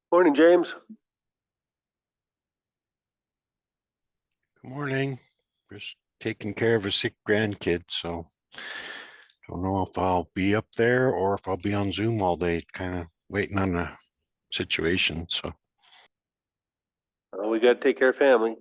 Morning, James. Good morning. Just taking care of a sick grandkid, so don't know if I'll be up there or if I'll be on Zoom all day, kind of waiting on the situation. So We got to take care of family.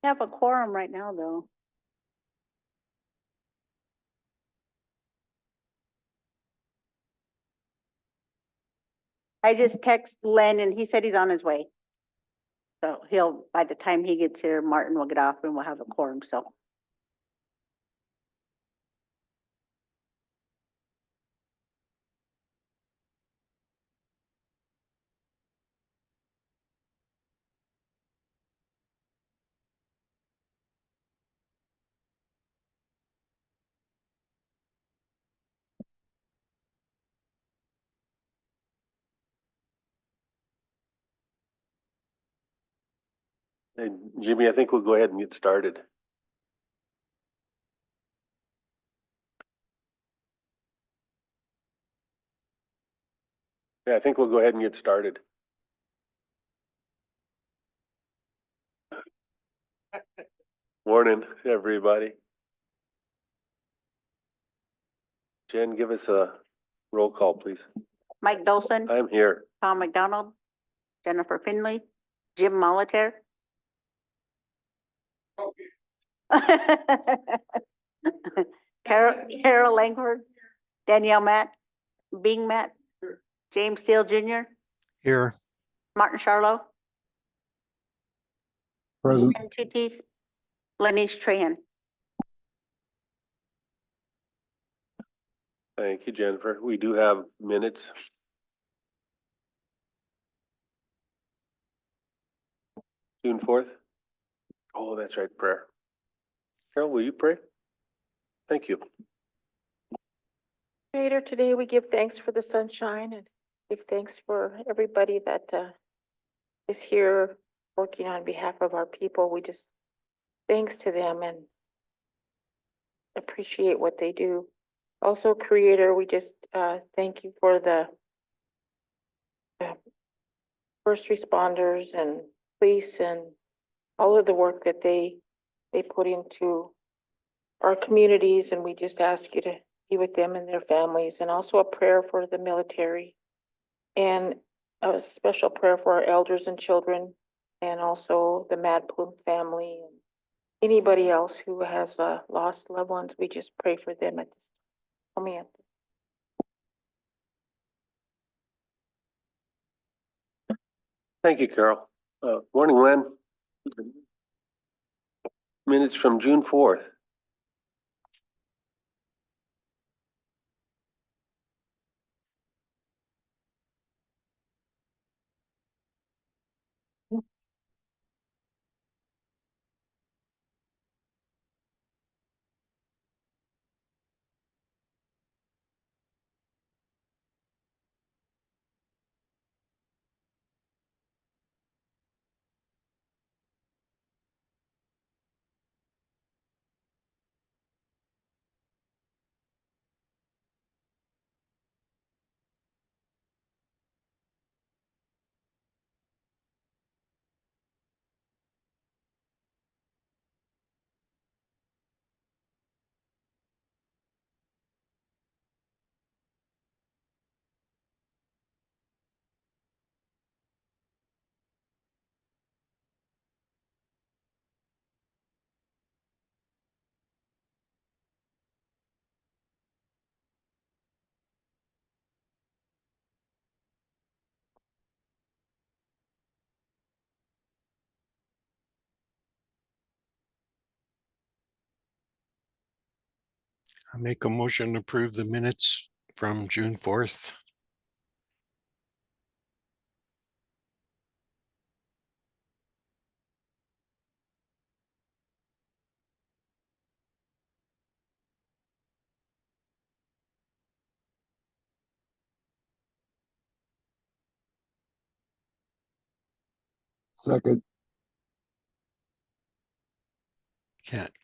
Have a quorum right now, though. I just text Len and he said he's on his way. So by the time he gets here, Martin will get off and we'll have a quorum, so. Hey, Jimmy, I think we'll go ahead and get started. Yeah, I think we'll go ahead and get started. Morning, everybody. Jen, give us a roll call, please. Mike Dolson, I'm here. Tom McDonald, Jennifer Finley, Jim Molitor. Carol Langford, Danielle Matt, Bing Matt, James Steele Jr., here, Martin Charlo, Present. and Two Teeth, Lenny Trahan. Thank you, Jennifer. We do have minutes. June 4th. Oh, that's right, prayer. Carol, will you pray? Thank you. Creator, today we give thanks for the sunshine and give thanks for everybody that is here working on behalf of our people. We just, thanks to them and appreciate what they do. Also, Creator, we just thank you for the uh, first responders and police and all of the work that they put into our communities, and we just ask you to be with them and their families, and also a prayer for the military and a special prayer for our elders and children, and also the Mad Plume family and anybody else who has lost loved ones. We just pray for them at this moment. Thank you, Carol. Morning, Len. Minutes from June 4th. I make a motion to approve the minutes from June 4th. Second.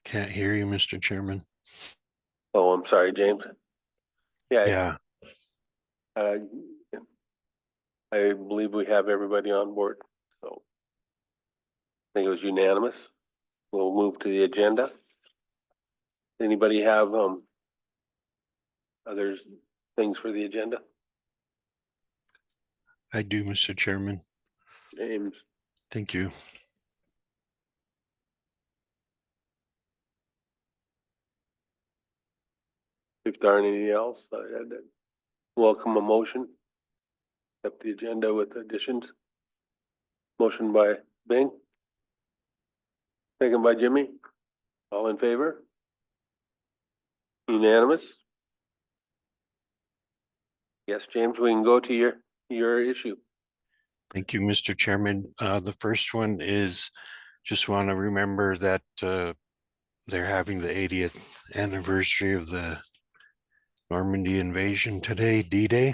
Can't hear you, Mr. Chairman. Oh, I'm sorry, James. Yeah, Yeah, uh, I believe we have everybody on board, so I think it was unanimous. We'll move to the agenda. Anybody have other things for the agenda? I do, Mr. Chairman. James, Thank you. if there aren't any else, I'd welcome a motion. Up the agenda with additions. Motion by Bing. Second by Jimmy. All in favor? Unanimous? Yes, James, we can go to your issue. Thank you, Mr. Chairman. The first one is just want to remember that they're having the 80th anniversary of the Normandy invasion today, D-Day.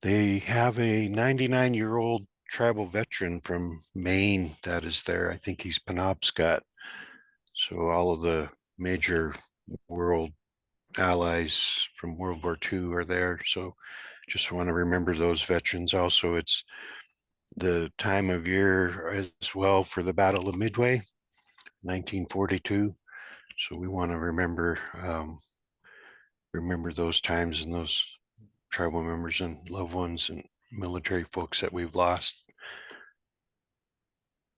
They have a 99-year-old tribal veteran from Maine that is there. I think he's Penobscot. So all of the major world allies from World War II are there. So just want to remember those veterans. Also, it's the time of year as well for the Battle of Midway, 1942. So we want to remember those times and those tribal members and loved ones and military folks that we've lost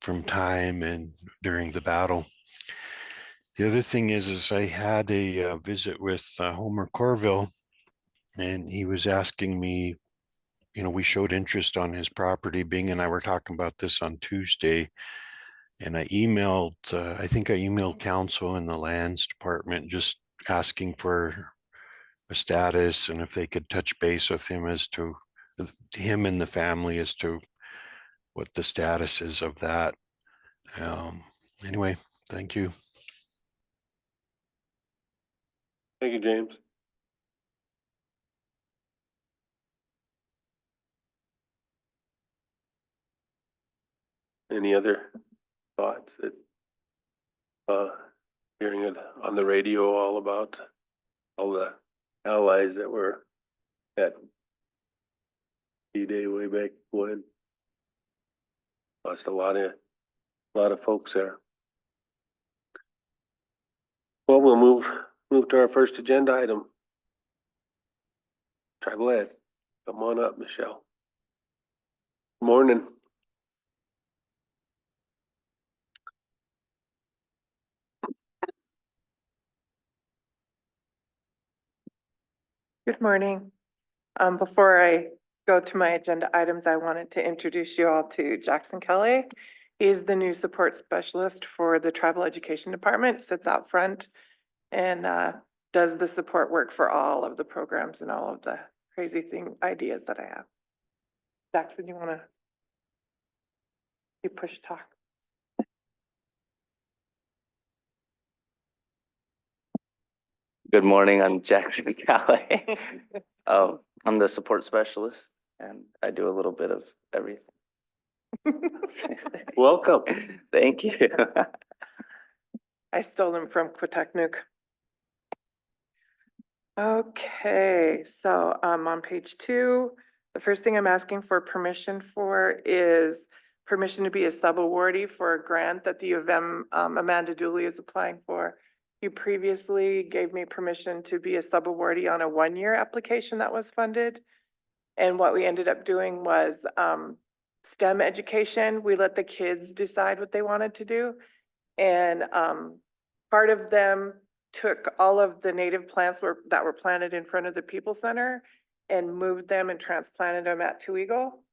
from time and during the battle. The other thing is I had a visit with Homer Corville, and he was asking me, we showed interest on his property. Bing and I were talking about this on Tuesday, and I think I emailed council in the lands department just asking for a status and if they could touch base with him as to him and the family as to what the status is of that. Anyway, thank you. Thank you, James. Any other thoughts that, hearing it on the radio all about all the allies that were at D-Day way back when? Lost a lot of folks there. Well, we'll move to our first agenda item. Tribal Ed, come on up, Michelle. Morning. Good morning. Before I go to my agenda items, I wanted to introduce you all to Jackson Kelly. He's the new support specialist for the Tribal Education Department, sits out front and does the support work for all of the programs and all of the crazy ideas that I have. Jackson, you want to push talk? Good morning, I'm Jackson Calais. I'm the support specialist and I do a little bit of everything. Welcome. Thank you. I stole them from Quataknook. Okay, so on page 2, the first thing I'm asking for permission for is permission to be a sub-awardee for a grant that the U of M, Amanda Dooley is applying for. You previously gave me permission to be a sub-awardee on a 1-year application that was funded. And what we ended up doing was STEM education. We let the kids decide what they wanted to do. And part of them took all of the native plants that were planted in front of the People Center and moved them and transplanted them at Two Eagle.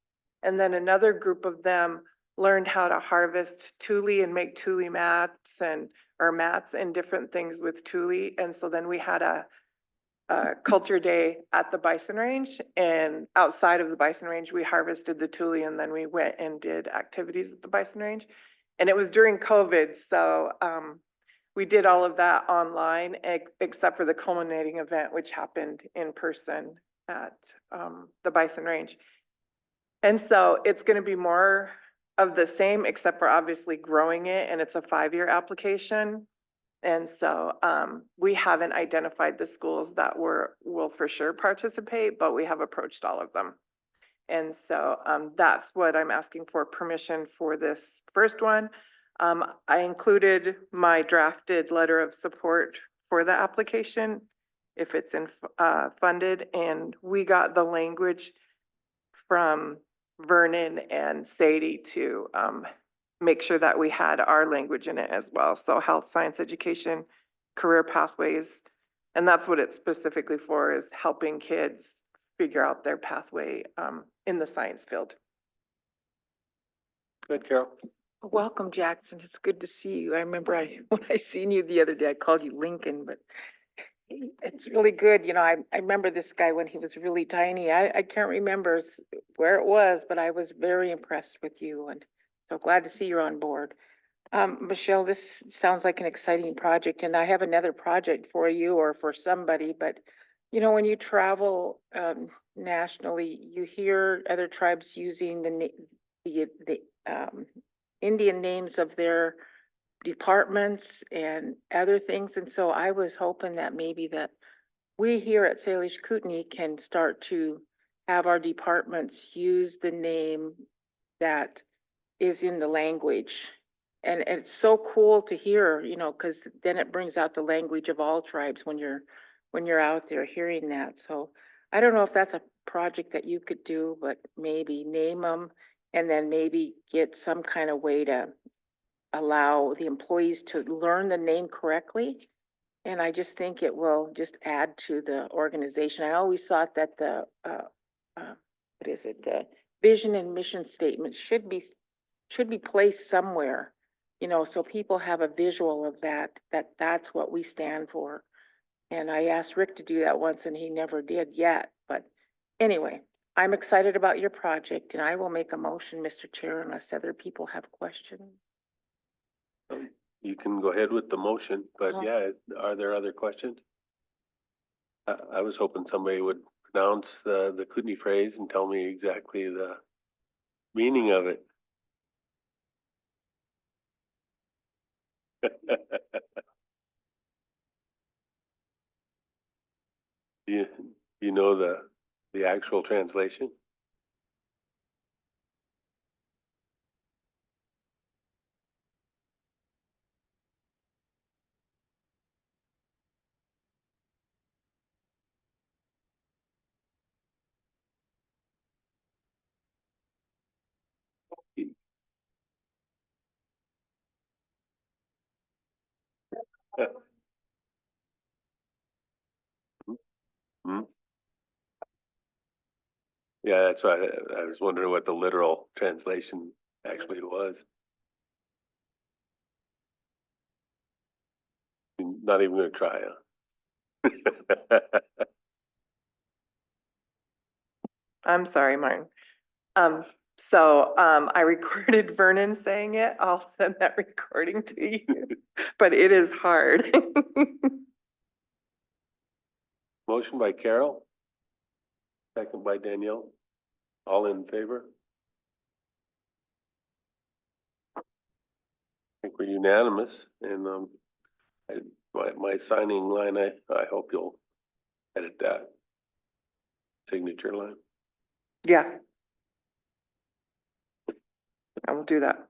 And then another group of them learned how to harvest tule and make tule mats and different things with tule. And so then we had a culture day at the bison range, and outside of the bison range, we harvested the tule and then we went and did activities at the bison range. And it was during COVID, so we did all of that online, except for the culminating event, which happened in person at the bison range. And so it's going to be more of the same, except for obviously growing it, and it's a 5-year application. And so we haven't identified the schools that will for sure participate, but we have approached all of them. And so that's what I'm asking for permission for this first one. I included my drafted letter of support for the application if it's funded, and we got the language from Vernon and Sadie to make sure that we had our language in it as well. So health, science, education, career pathways, and that's what it's specifically for, is helping kids figure out their pathway in the science field. Good, Carol. Welcome, Jackson. It's good to see you. I remember when I seen you the other day, I called you Lincoln, but it's really good. You know, I remember this guy when he was really tiny. I can't remember where it was, but I was very impressed with you and so glad to see you're on board. Michelle, this sounds like an exciting project, and I have another project for you or for somebody, but you know, when you travel nationally, you hear other tribes using the Indian names of their departments and other things. And so I was hoping that maybe that we here at Salish Kootenai can start to have our departments use the name that is in the language. And it's so cool to hear, you know, because then it brings out the language of all tribes when you're out there hearing that. So I don't know if that's a project that you could do, but maybe name them and then maybe get some kind of way to allow the employees to learn the name correctly. And I just think it will just add to the organization. I always thought that the, the vision and mission statement should be placed somewhere, you know, so people have a visual of that's what we stand for. And I asked Rick to do that once and he never did yet. But anyway, I'm excited about your project and I will make a motion, Mr. Chair, unless other people have questions. You can go ahead with the motion, but Uh-huh. yeah, are there other questions? I was hoping somebody would pronounce the Kootenai phrase and tell me exactly the meaning of it. You, you know the actual translation? Hmm? Yeah, that's why I was wondering what the literal translation actually was. Not even gonna try, huh? I'm sorry, Martin. I recorded Vernon saying it. I'll send that recording to you, but it is hard. Motion by Carol. Second by Danielle. All in favor? I think we're unanimous and, my signing line, I hope you'll edit that signature line. Yeah. I will do that.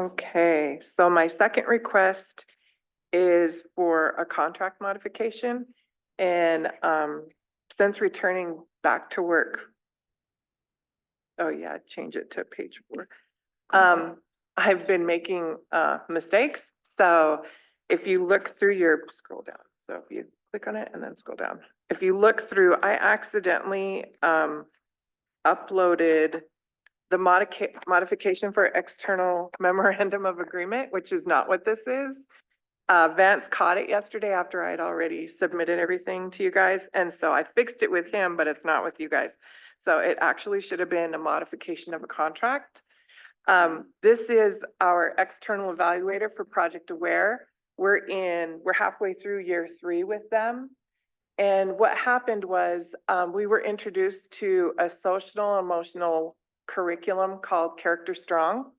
Okay, so my second request is for a contract modification. And since returning back to work. Oh yeah, change it to page 4. I've been making mistakes. So if you look through your, scroll down. So if you click on it and then scroll down. If you look through, I accidentally uploaded the modification for external memorandum of agreement, which is not what this is. Vance caught it yesterday after I'd already submitted everything to you guys. And so I fixed it with him, but it's not with you guys. So it actually should have been a modification of a contract. This is our external evaluator for Project Aware. We're halfway through year 3 with them. And what happened was we were introduced to a social emotional curriculum called Character Strong.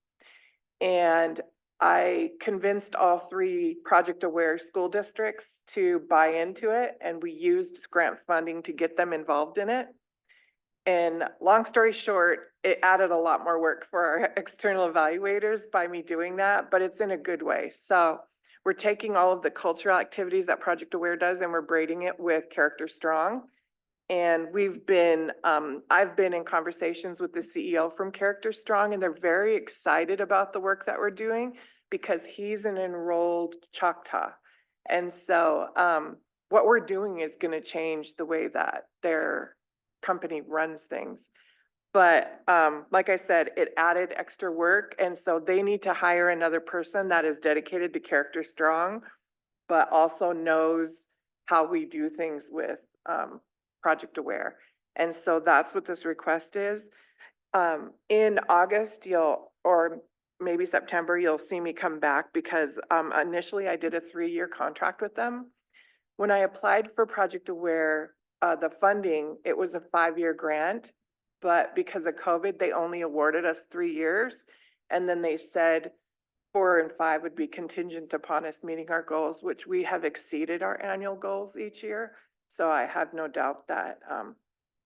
And I convinced all 3 Project Aware school districts to buy into it. And we used grant funding to get them involved in it. And long story short, it added a lot more work for our external evaluators by me doing that, but it's in a good way. So we're taking all of the cultural activities that Project Aware does and we're braiding it with Character Strong. And I've been in conversations with the CEO from Character Strong, and they're very excited about the work that we're doing because he's an enrolled Choctaw. And so what we're doing is going to change the way that their company runs things. But like I said, it added extra work. And so they need to hire another person that is dedicated to Character Strong, but also knows how we do things with Project Aware. And so that's what this request is. In August, or maybe September, you'll see me come back because initially I did a 3-year contract with them. When I applied for Project Aware, the funding, it was a 5-year grant, but because of COVID, they only awarded us 3 years. And then they said 4 and 5 would be contingent upon us meeting our goals, which we have exceeded our annual goals each year. So I have no doubt that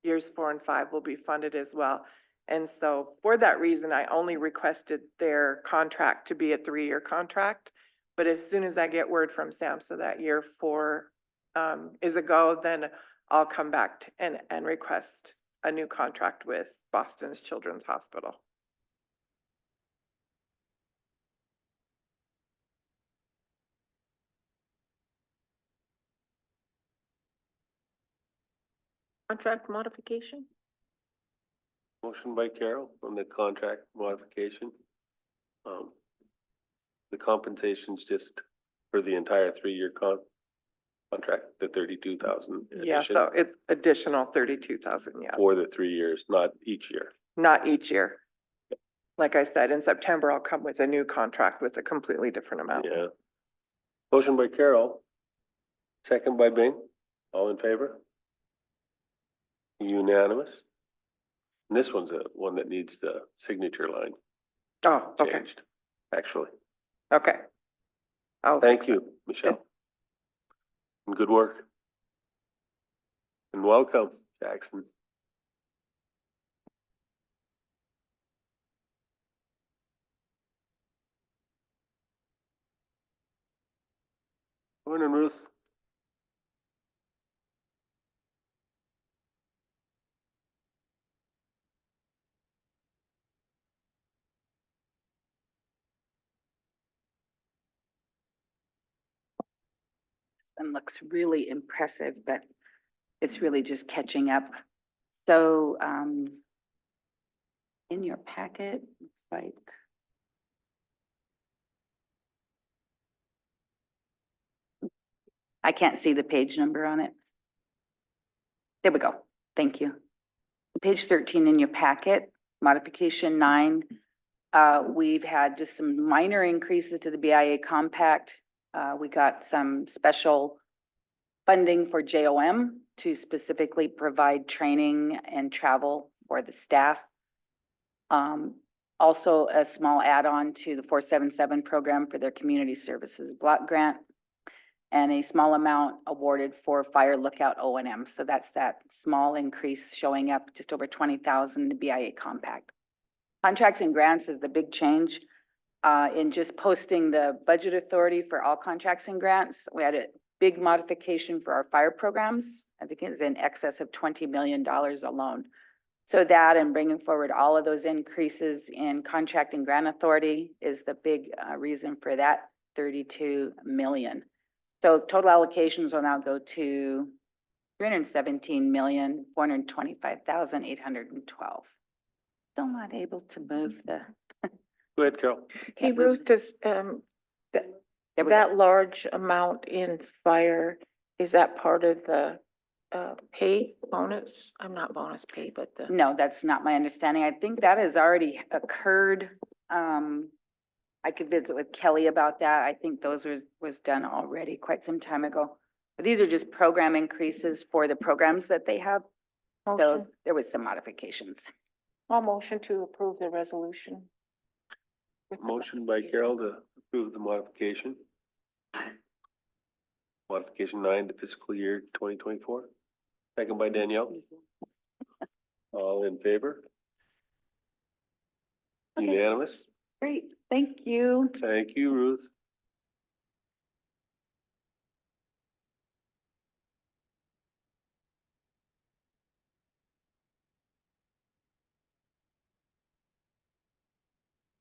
years 4 and 5 will be funded as well. And so for that reason, I only requested their contract to be a 3-year contract. But as soon as I get word from SAMHSA that year 4 is a go, then I'll come back and request a new contract with Boston's Children's Hospital. Contract modification? Motion by Carol on the contract modification. The compensation's just for the entire 3-year contract, the 32,000. Yeah, so it's additional 32,000, yeah, For the 3 years, not each year. not each year. Like I said, in September, I'll come with a new contract with a completely different amount. Yeah. Motion by Carol, second by Bing. All in favor? Unanimous. And this one's one that needs the signature line Oh, okay. changed, actually. Okay. Oh, Thank you, Michelle. And good work. And welcome, Jackson. Morning, Ruth. And looks really impressive, but it's really just catching up. So, in your packet, looks like. I can't see the page number on it. There we go. Thank you. Page 13 in your packet, modification 9. We've had just some minor increases to the BIA compact. We got some special funding for JOM to specifically provide training and travel for the staff. Also a small add-on to the 477 program for their community services block grant, and a small amount awarded for fire lookout O&M. So that's that small increase showing up just over 20,000 in the BIA compact. Contracts and grants is the big change. In just posting the budget authority for all contracts and grants, we had a big modification for our fire programs. I think it's in excess of $20 million alone. So that and bringing forward all of those increases in contract and grant authority is the big reason for that 32 million. So total allocations will now go to 317,425,812. Still not able to move the. Go ahead, Carol. Hey, Can't move Ruth, does, There we go. that large amount in fire, is that part of the, pay bonus? I'm not bonus pay, but the, No, that's not my understanding. I think that has already occurred. I could visit with Kelly about that. I think those was done already quite some time ago. But these are just program increases for the programs that they have. So motion, there was some modifications. I'll motion to approve the resolution. Motion by Carol to approve the modification. Modification 9 to fiscal year 2024. Second by Danielle. All in favor? Okay. Unanimous? Great, thank you. Thank you, Ruth.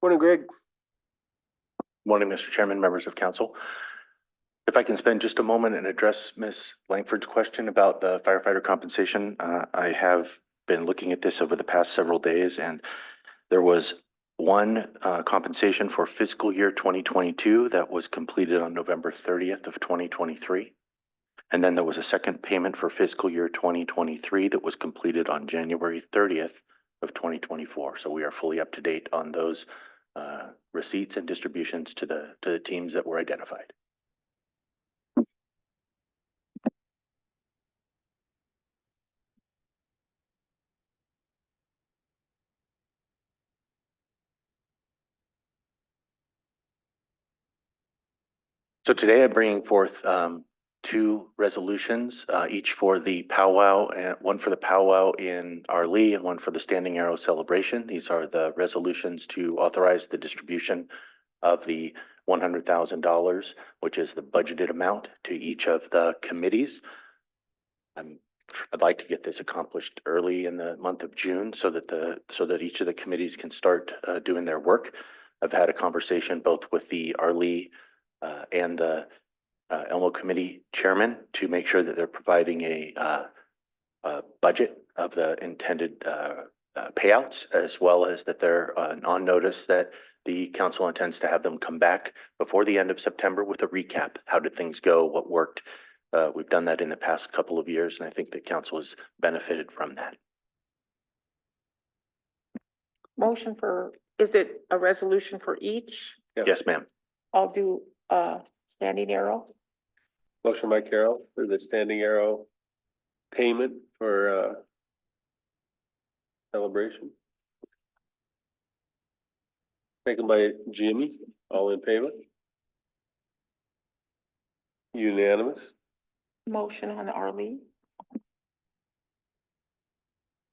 Morning, Greg. Morning, Mr. Chairman, members of council. If I can spend just a moment and address Ms. Langford's question about the firefighter compensation. I have been looking at this over the past several days, and there was one compensation for fiscal year 2022 that was completed on November 30th of 2023. And then there was a second payment for fiscal year 2023 that was completed on January 30th of 2024. So we are fully up to date on those receipts and distributions to the teams that were identified. So today I'm bringing forth two resolutions, each for the powwow, and one for the powwow in Arlee and one for the Standing Arrow celebration. These are the resolutions to authorize the distribution of the $100,000, which is the budgeted amount, to each of the committees. I'd like to get this accomplished early in the month of June so that each of the committees can start doing their work. I've had a conversation both with the Arlee and the Elmo Committee Chairman to make sure that they're providing a budget of the intended payouts, as well as that they're on notice that the council intends to have them come back before the end of September with a recap. How did things go? What worked? We've done that in the past couple of years, and I think the council has benefited from that. Motion for, is it a resolution for each? Yeah. Yes, ma'am. I'll do, Standing Arrow. Motion by Carol for the Standing Arrow payment for celebration. Second by Jimmy. All in favor? Unanimous. Motion on the RLE.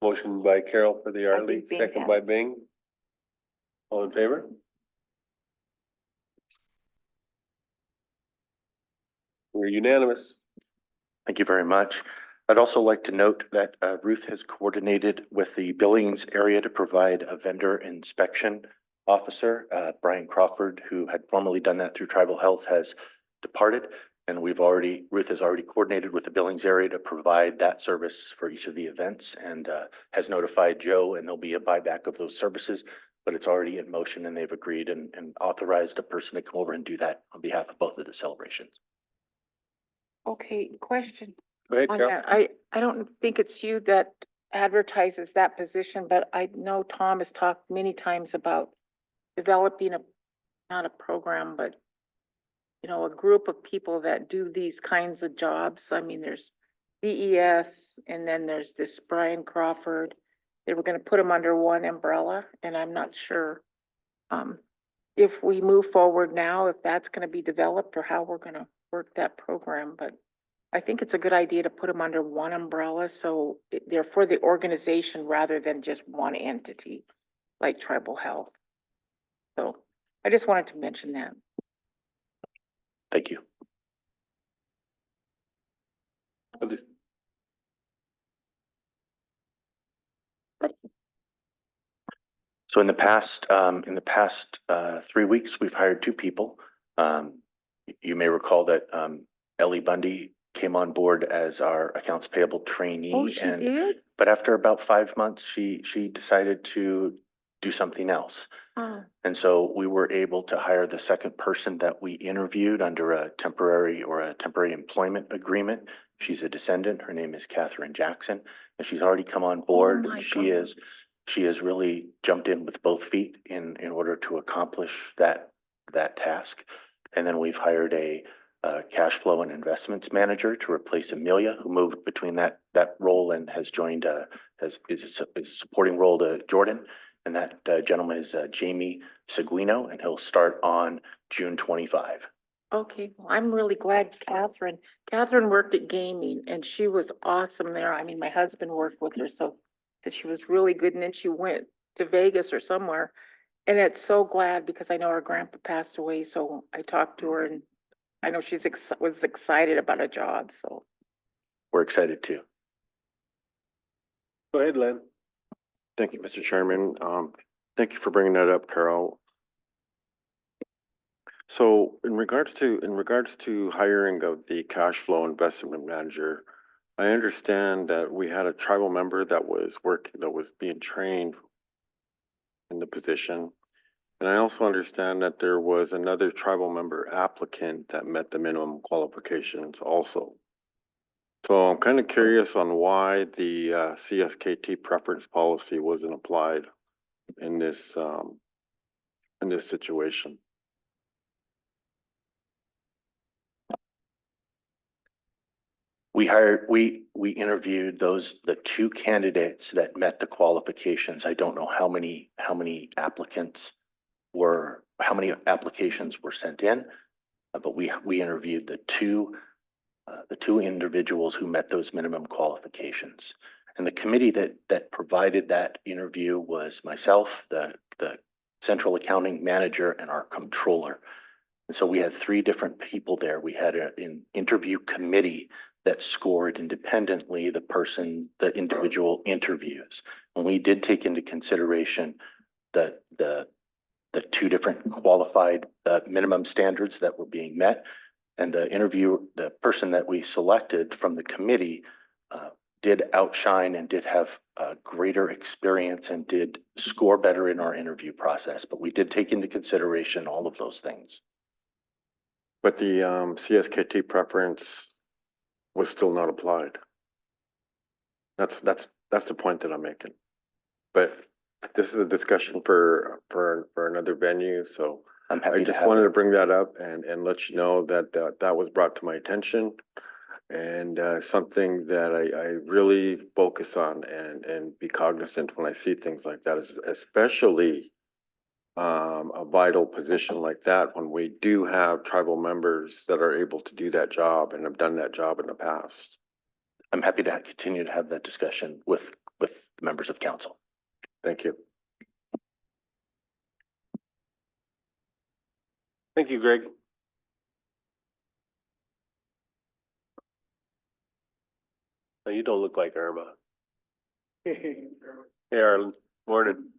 Motion by Carol for the I Arlie, think Bing second has. by Bing. All in favor? We're unanimous. Thank you very much. I'd also like to note that Ruth has coordinated with the Billings area to provide a vendor inspection officer. Brian Crawford, who had formerly done that through Tribal Health, has departed. And Ruth has already coordinated with the Billings area to provide that service for each of the events and has notified Joe, and there'll be a buyback of those services. But it's already in motion and they've agreed and authorized a person to come over and do that on behalf of both of the celebrations. Okay, question. Go ahead, on Carol. that. I don't think it's you that advertises that position, but I know Tom has talked many times about developing not a program, but you know, a group of people that do these kinds of jobs. I mean, there's DES and then there's this Brian Crawford. They were gonna put them under one umbrella and I'm not sure if we move forward now, if that's gonna be developed or how we're gonna work that program, but I think it's a good idea to put them under one umbrella, so they're for the organization rather than just one entity, like Tribal Health. So I just wanted to mention that. Thank you. Other- So in the past 3 weeks, we've hired 2 people. You may recall that Ellie Bundy came on board as our accounts payable trainee. Oh, she did? But after about 5 months, she decided to do something else. Oh, And so we were able to hire the second person that we interviewed under a temporary employment agreement. She's a descendant. Her name is Catherine Jackson, and she's already come on board. my She has really jumped in with both feet in order to accomplish that task. And then we've hired a cash flow and investments manager to replace Amelia, who moved between that role and has joined is a supporting role to Jordan. And that gentleman is Jamie Seguino, and he'll start on June 25. okay. Well, I'm really glad Catherine worked at gaming and she was awesome there. I mean, my husband worked with her, so that she was really good. And then she went to Vegas or somewhere. And it's so glad because I know her grandpa passed away, so I talked to her and I know was excited about a job, so. We're excited too. Go ahead, Len. Thank you, Mr. Chairman. Thank you for bringing that up, Carol. So in regards to hiring of the cash flow investment manager, I understand that we had a tribal member that was being trained in the position. And I also understand that there was another tribal member applicant that met the minimum qualifications also. So I'm kind of curious on why the CSKT preference policy wasn't applied in this situation. We interviewed the 2 candidates that met the qualifications. I don't know how many applications were sent in, but we interviewed the two individuals who met those minimum qualifications. And the committee that provided that interview was myself, the central accounting manager, and our controller. And so we had 3 different people there. We had an interview committee that scored independently the individual interviews. And we did take into consideration the 2 different qualified minimum standards that were being met. And the person that we selected from the committee did outshine and did have greater experience and did score better in our interview process. But we did take into consideration all of those things. But the CSKT preference was still not applied. That's the point that I'm making. But this is a discussion for another venue, so I'm I happy to just have wanted it. to bring that up and let you know that that was brought to my attention. And something that I really focus on and be cognizant when I see things like that, especially a vital position like that when we do have tribal members that are able to do that job and have done that job in the past. I'm happy to continue to have that discussion with members of council. Thank you. Thank you, Greg. No, you don't look like Irma. Hey, Arlen, morning.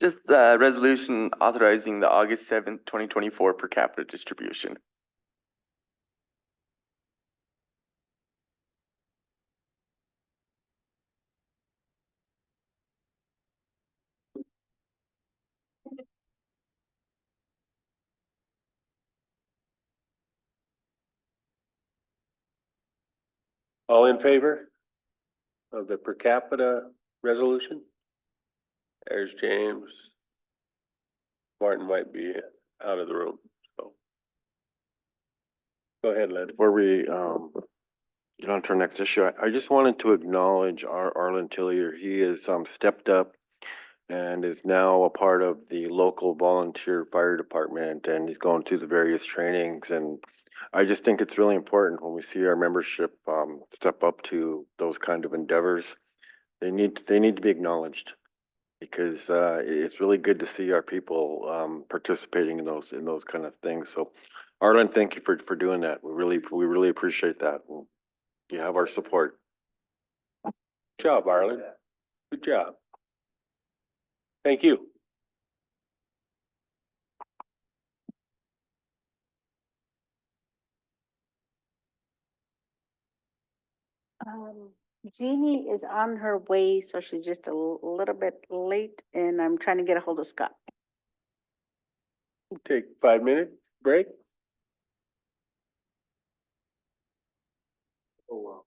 Just resolution authorizing the August 7th, 2024 per capita distribution. All in favor of the per capita resolution? There's James. Martin might be out of the room, so. Go ahead, Len. Before we get on to our next issue, I just wanted to acknowledge our Arlen Tillier. He has stepped up and is now a part of the local volunteer fire department, and he's going through the various trainings. And I just think it's really important when we see our membership step up to those kind of endeavors. They need to be acknowledged, because it's really good to see our people participating in those kind of things. So, Arlen, thank you for doing that. We really appreciate that. And you have our support. Good job, Arlen. Good job. Thank you. Jeannie is on her way, so she's just a little bit late, and I'm trying to get a hold of Scott. Take 5 minute break. Oh, wow.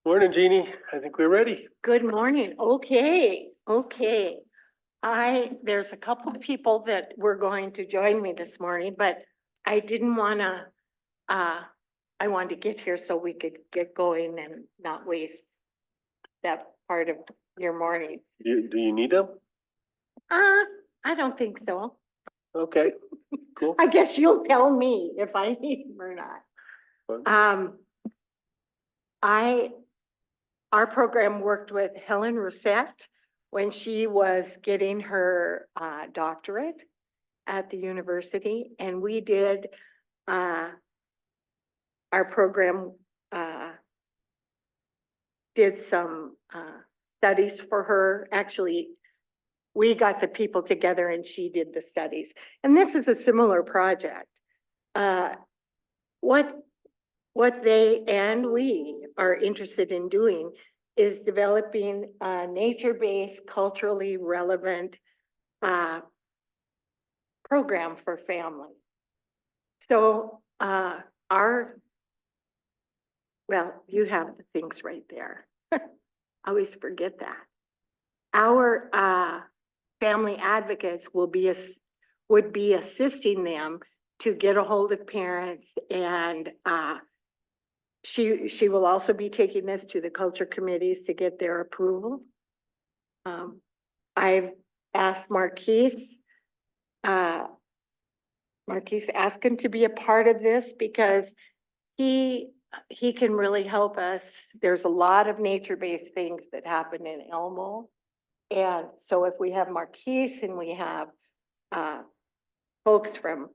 Morning, Jeannie. I think we're ready. Good morning. Okay. There's a couple of people that were going to join me this morning, but I didn't wanna, I wanted to get here so we could get going and not waste that part of your morning. Do you need them? I don't think so. Okay, cool. I guess you'll tell me if I need them or not. Fine. Our program worked with Helen Rousette when she was getting her doctorate at the university, and we did our program did some studies for her. Actually, we got the people together and she did the studies. And this is a similar project. What they and we are interested in doing is developing a nature-based, culturally relevant program for families. So well, you have the things right there. I always forget that. Our family advocates would be assisting them to get a hold of parents, and she will also be taking this to the culture committees to get their approval. I've asked Marquise asking to be a part of this because he can really help us. There's a lot of nature-based things that happen in Elmo. And so if we have Marquise and we have folks from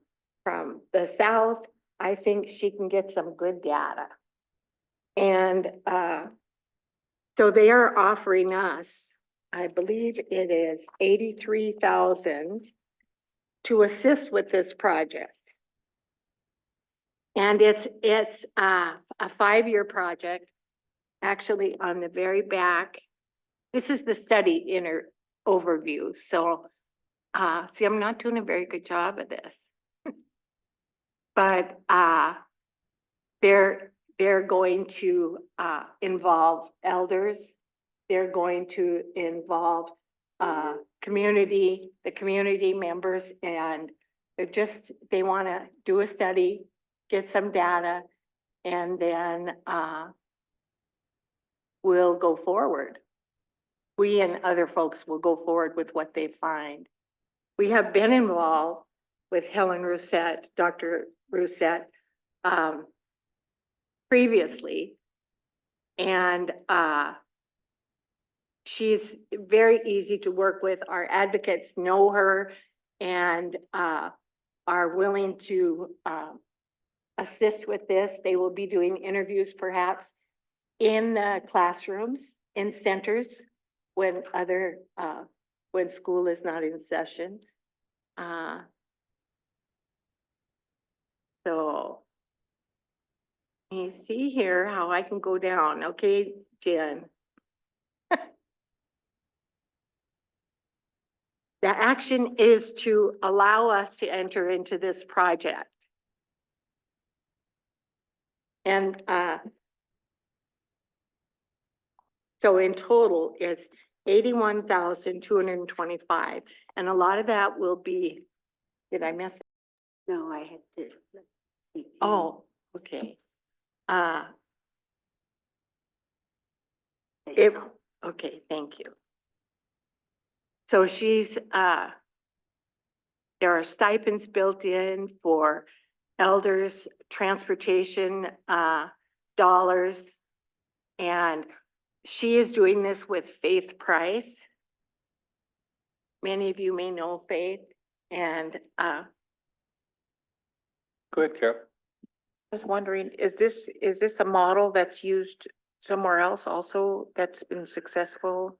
the South, I think she can get some good data. And so they are offering us, I believe it is 83,000 to assist with this project. And it's a 5-year project. Actually, on the very back, this is the study inner overview. So, see, I'm not doing a very good job of this. But they're going to involve elders. They're going to involve the community members, and they want to do a study, get some data, and then we'll go forward. We and other folks will go forward with what they find. We have been involved with Helen Rousette, Dr. Rousette, previously, and she's very easy to work with. Our advocates know her and are willing to assist with this. They will be doing interviews perhaps in the classrooms, in centers, when school is not in session. So you see here how I can go down. Okay, Jen. The action is to allow us to enter into this project. And so in total, it's 81,225. And a lot of that will be, did I miss it? No, I had to. Oh, okay. Okay, thank you. So there are stipends built in for elders, transportation, dollars, and she is doing this with Faith Price. Many of you may know Faith, and Go ahead, Carol. I was wondering, is this a model that's used somewhere else also that's been successful?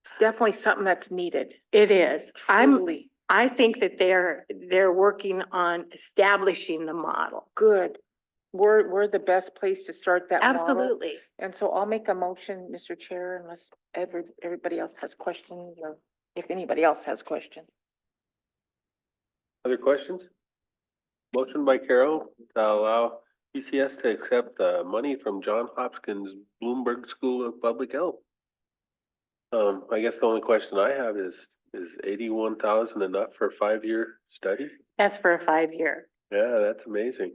It's definitely something that's needed. it is. Truly. I think that they're working on establishing the model. Good. We're the best place to start that model. Absolutely. And so I'll make a motion, Mr. Chair, unless everybody else has questions, or if anybody else has questions. Other questions? Motion by Carol to allow PCS to accept money from John Hopkins Bloomberg School of Public Health. I guess the only question I have is 81,000 enough for a 5-year study? That's for a 5-year. Yeah, that's amazing.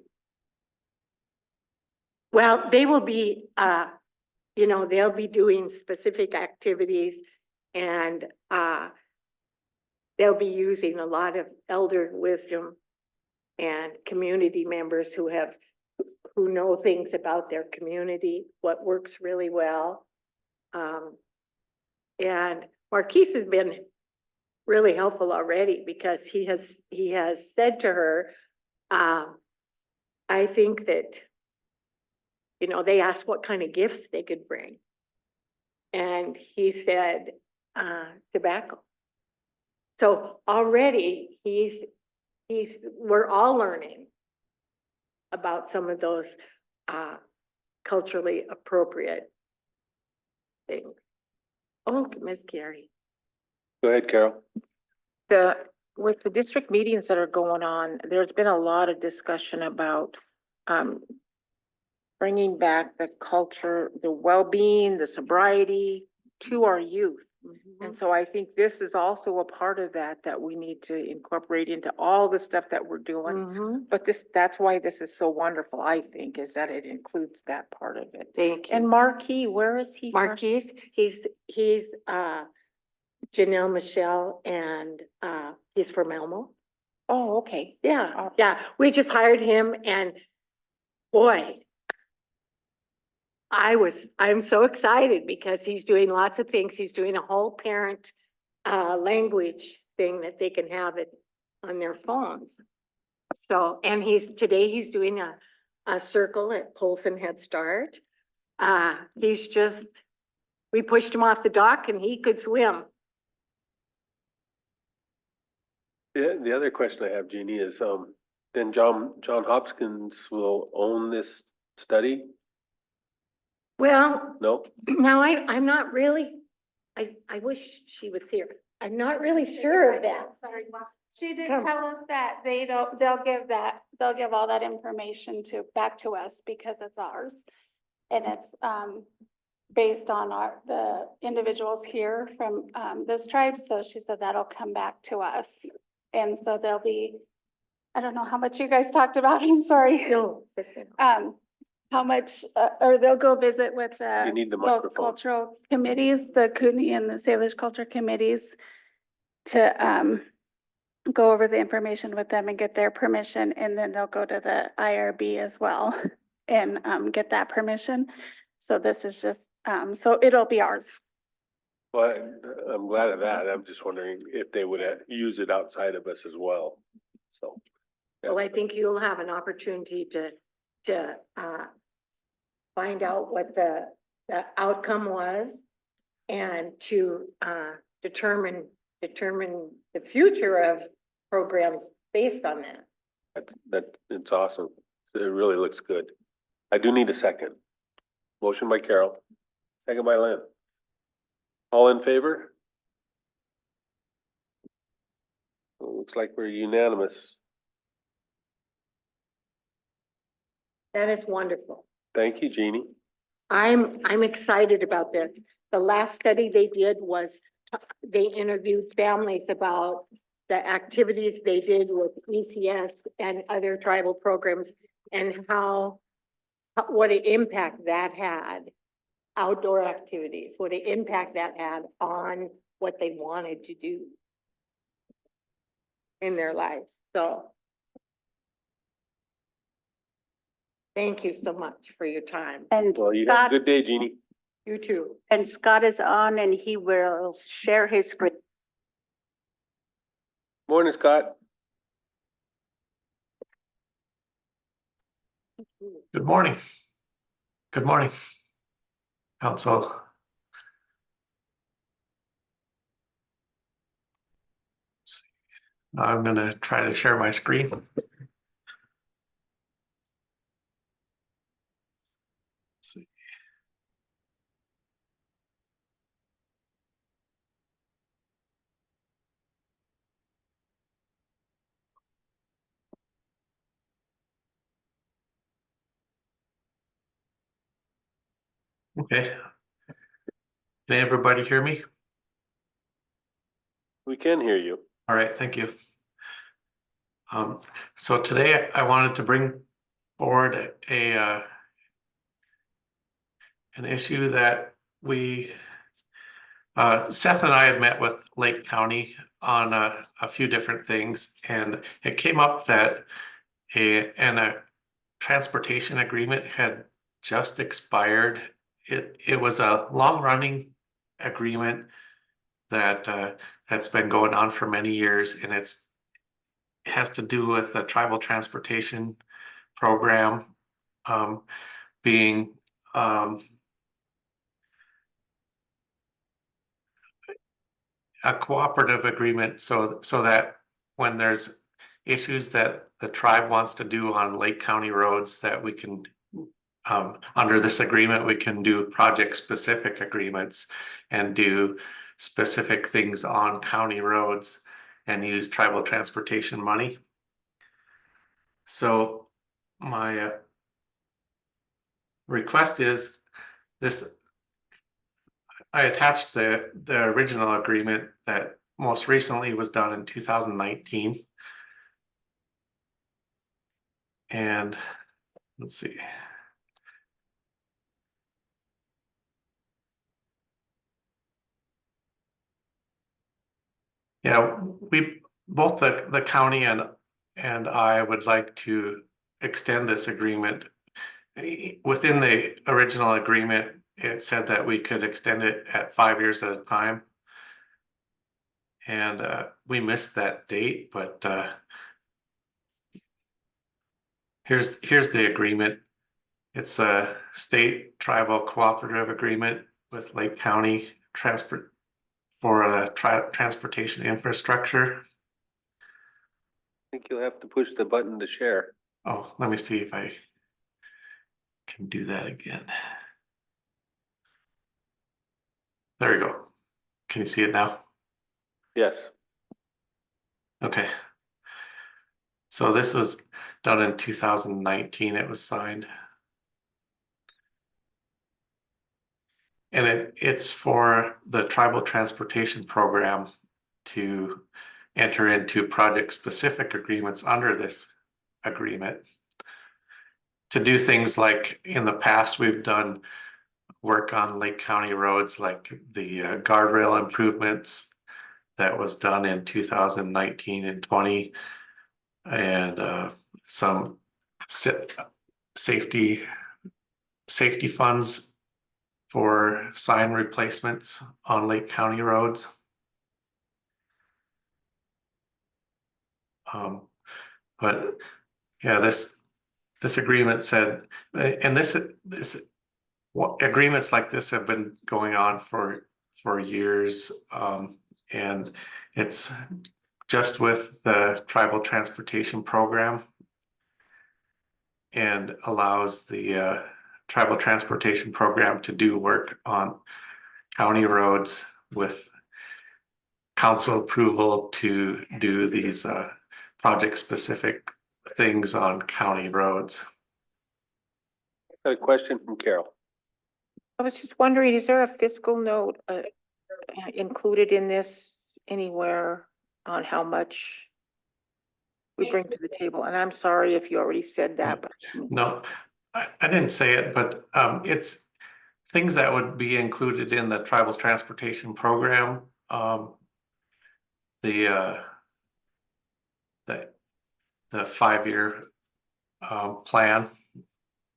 Well, they will be, they'll be doing specific activities and, they'll be using a lot of elder wisdom and community members who know things about their community, what works really well. And Marquise has been really helpful already because he has said to her, I think that, they asked what kind of gifts they could bring. And he said, tobacco. So already we're all learning about some of those, culturally appropriate things. Oh, Ms. Gary. Go ahead, Carol. With the district meetings that are going on, there's been a lot of discussion about, bringing back the culture, the well-being, the sobriety to our youth. And so I think this is also a part of that we need to incorporate into all the stuff that we're doing. Mm-hmm. But that's why this is so wonderful, I think, is that it includes that part of it. Thank you. And Marquis, where is he from? Marquise, he's Janelle Michelle and he's from Elmo. Oh, okay. Yeah, yeah. We just hired him and boy, I'm so excited because he's doing lots of things. He's doing a whole parent language thing that they can have it on their phones. So, and today he's doing a circle at Polson Head Start. We pushed him off the dock and he could swim. The other question I have, Jeannie, is then John Hopkins will own this study? Well, No? now I'm not really, I wish she was here. I'm not really sure of that. Sorry, she did Come. tell us that they'll give all that information back to us because it's ours. And it's, based on the individuals here from, this tribe. So she said that'll come back to us. And so there'll be, I don't know how much you guys talked about, I'm sorry. No. How much, or they'll go visit with You need the both microphone. cultural committees, the Kootenai and the Salish culture committees, to go over the information with them and get their permission, and then they'll go to the IRB as well and get that permission. So this is just, so it'll be ours. Well, I'm glad of that. I'm just wondering if they would use it outside of us as well. So. yeah. Well, I think you'll have an opportunity to find out what the outcome was and to determine the future of programs based on that. It's awesome. It really looks good. I do need a second. Motion by Carol, second by Lynn. All in favor? Looks like we're unanimous. That is wonderful. Thank you, Jeannie. I'm excited about this. The last study they did was, they interviewed families about the activities they did with ECS and other tribal programs and what an impact that had, outdoor activities, what an impact that had on what they wanted to do in their life. So thank you so much for your time. And Well, you have a Scott, good day, Jeannie. You too. and Scott is on and he will share his screen. Morning, Scott. Good morning. Good morning, Council. Let's see. Now I'm going to try to share my screen. Let's see. Okay. Can everybody hear me? We can hear you. All right, thank you. So today I wanted to bring forward an issue that Seth and I had met with Lake County on a few different things, and it came up that a transportation agreement had just expired. It was a long-running agreement that that's been going on for many years, and it has to do with the tribal transportation program being a cooperative agreement, so that when there's issues that the tribe wants to do on Lake County roads, that we can under this agreement, we can do project-specific agreements and do specific things on county roads and use tribal transportation money. So my request is this. I attached the original agreement that most recently was done in 2019. And let's see. Yeah, we both the county and I would like to extend this agreement. Within the original agreement, it said that we could extend it at 5 years at a time. And we missed that date, but here's the agreement. It's a state tribal cooperative agreement with Lake County for transportation infrastructure. I think you'll have to push the button to share. Oh, let me see if I can do that again. There we go. Can you see it now? Yes. Okay. So this was done in 2019. It was signed. And it's for the tribal transportation program to enter into project-specific agreements under this agreement. To do things like in the past, we've done work on Lake County roads, like the guardrail improvements that was done in 2019 and 20, and some safety funds for sign replacements on Lake County roads. But yeah, this agreement said, and this agreements like this have been going on for years, and it's just with the tribal transportation program, and allows the tribal transportation program to do work on county roads with council approval to do these project-specific things on county roads. Got a question from Carol. I was just wondering, is there a fiscal note included in this anywhere on how much we bring to the table? And I'm sorry if you already said that, but. No, I didn't say it, but it's things that would be included in the tribal transportation program. The 5-year plan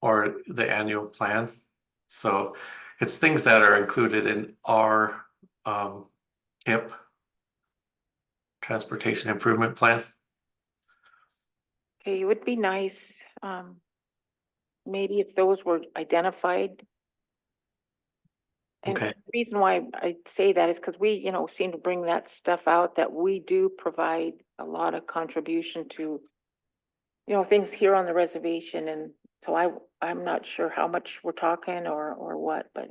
or the annual plan. So it's things that are included in our TIP, transportation improvement plan. Okay, it would be nice, maybe if those were identified. And Okay. the reason why I say that is because we, seem to bring that stuff out, that we do provide a lot of contribution to, things here on the reservation. And so I'm not sure how much we're talking or what, but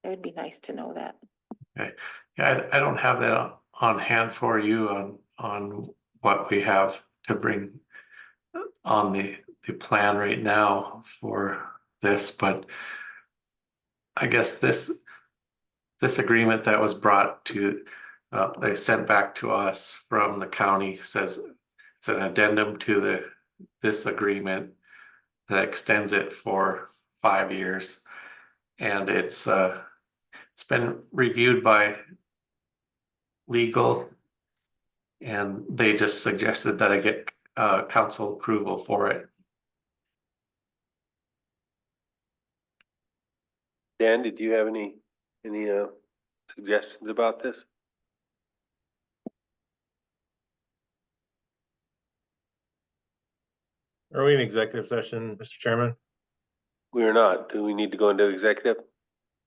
it would be nice to know that. Okay. Yeah, I don't have that on hand for you on what we have to bring on the plan right now for this, but I guess this agreement that was brought to, they sent back to us from the county says it's an addendum to this agreement that extends it for 5 years. And it's been reviewed by legal, and they just suggested that I get council approval for it. Dan, did you have any suggestions about this? Are we in executive session, Mr. Chairman? We are not. Do we need to go into executive?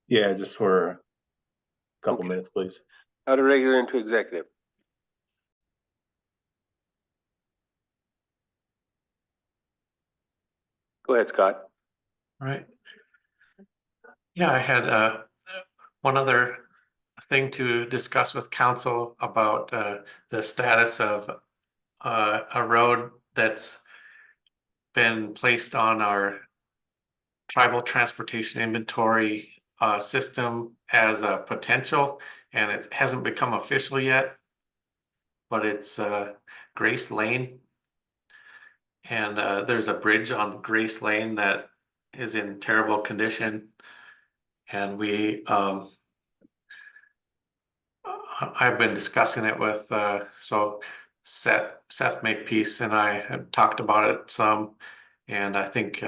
Yeah, just for a couple Okay. minutes, please. Out of regular into executive. Go ahead, Scott. Right. Yeah, I had one other thing to discuss with council about the status of a road that's been placed on our tribal transportation inventory system as a potential, and it hasn't become official yet, but it's Grace Lane. And there's a bridge on Grace Lane that is in terrible condition. And I've been discussing it with, so Seth Makepeace and I have talked about it some. And I think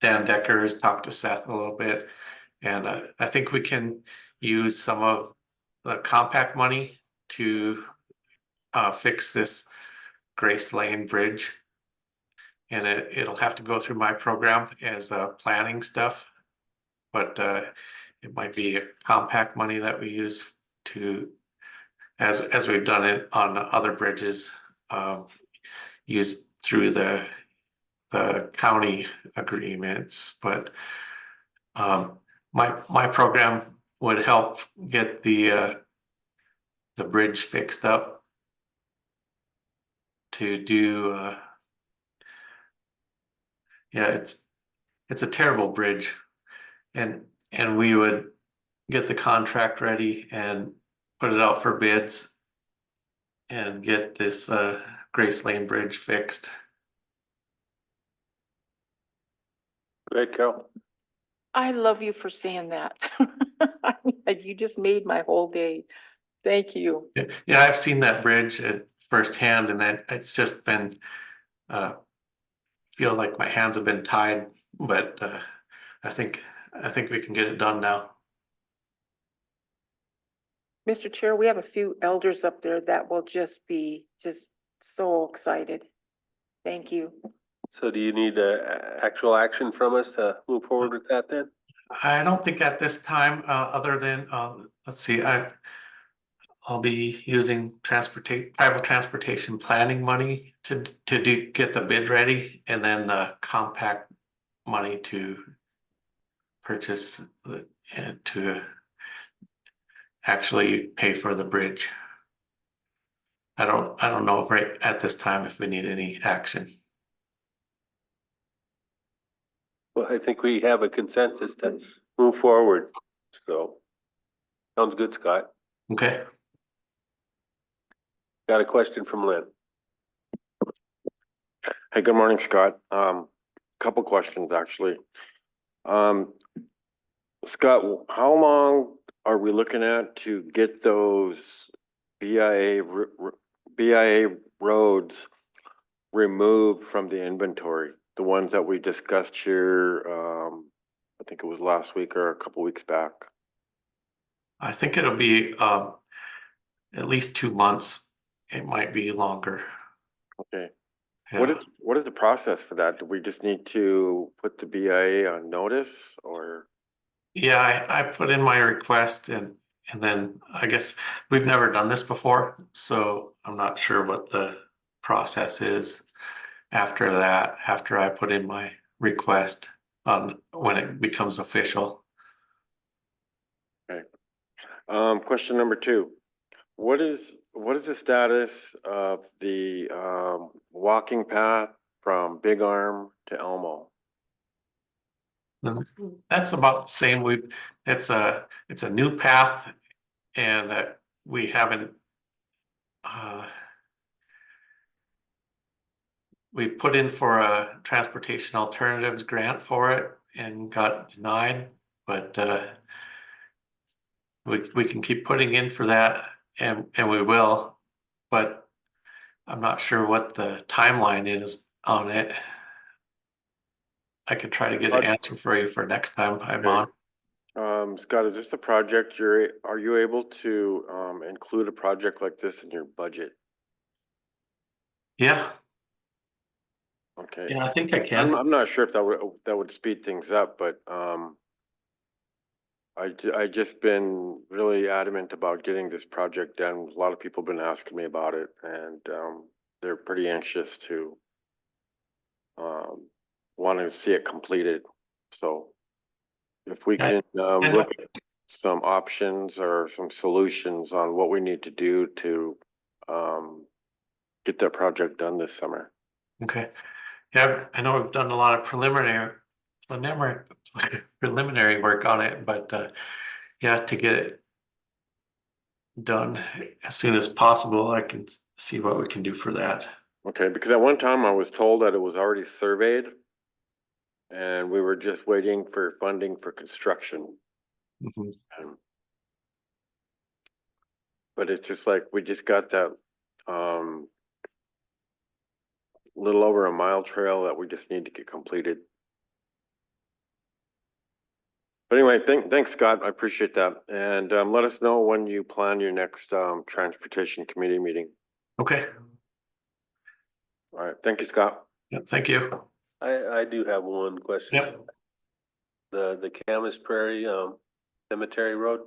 Dan Decker has talked to Seth a little bit. And I think we can use some of the compact money to fix this Grace Lane Bridge. And it'll have to go through my program as planning stuff. But it might be compact money that we use to, as we've done it on other bridges, use through the county agreements. But my program would help get the bridge fixed up to do. Yeah, it's a terrible bridge, and we would get the contract ready and put it out for bids and get this Grace Lane Bridge fixed. Go ahead, Carol. I love you for saying that. You just made my whole day. Thank you. Yeah, I've seen that bridge firsthand, and it's just been feel like my hands have been tied, but I think we can get it done now. Mr. Chair, we have a few elders up there that will just be so excited. Thank you. So do you need actual action from us to move forward with that then? I don't think at this time, other than let's see, I'll be using private transportation planning money to get the bid ready, and then compact money to purchase and to actually pay for the bridge. I don't know if right at this time if we need any action. Well, I think we have a consensus to move forward. So sounds good, Scott. Okay. Got a question from Lynn. Hey, good morning, Scott. Couple questions, actually. Scott, how long are we looking at to get those BIA roads removed from the inventory? The ones that we discussed here, I think it was last week or a couple weeks back. I think it'll be at least 2 months. It might be longer. Okay. Yeah. What is the process for that? Do we just need to put the BIA on notice, or? Yeah, I put in my request, and then I guess we've never done this before, so I'm not sure what the process is after that, after I put in my request on when it becomes official. Okay. Question number 2. What is the status of the walking path from Big Arm to Elmo? That's about the same. It's a new path and we haven't we put in for a transportation alternatives grant for it and got denied, but we can keep putting in for that and we will, but I'm not sure what the timeline is on it. I could try to get an answer for you for next time I'm on. Scott, is this the project are you able to, include a project like this in your budget? Yeah, Okay. yeah, I think I can. I'm not sure if that would speed things up, but, I just been really adamant about getting this project done. A lot of people have been asking me about it and, they're pretty anxious to, want to see it completed. So if we can, look at some options or some solutions on what we need to do to, get that project done this summer. Okay. Yeah, I know we've done a lot of preliminary work on it, but yeah, to get it done as soon as possible, I can see what we can do for that. Okay, because at one time I was told that it was already surveyed and we were just waiting for funding for construction. Mhm. But it's just like, we just got that, little over a mile trail that we just need to get completed. But anyway, thanks, Scott. I appreciate that. And, let us know when you plan your next, transportation committee meeting. Okay, All right, thank you, Scott. yeah, thank you. I do have one question. Yep. The Camas Prairie, Cemetery Road,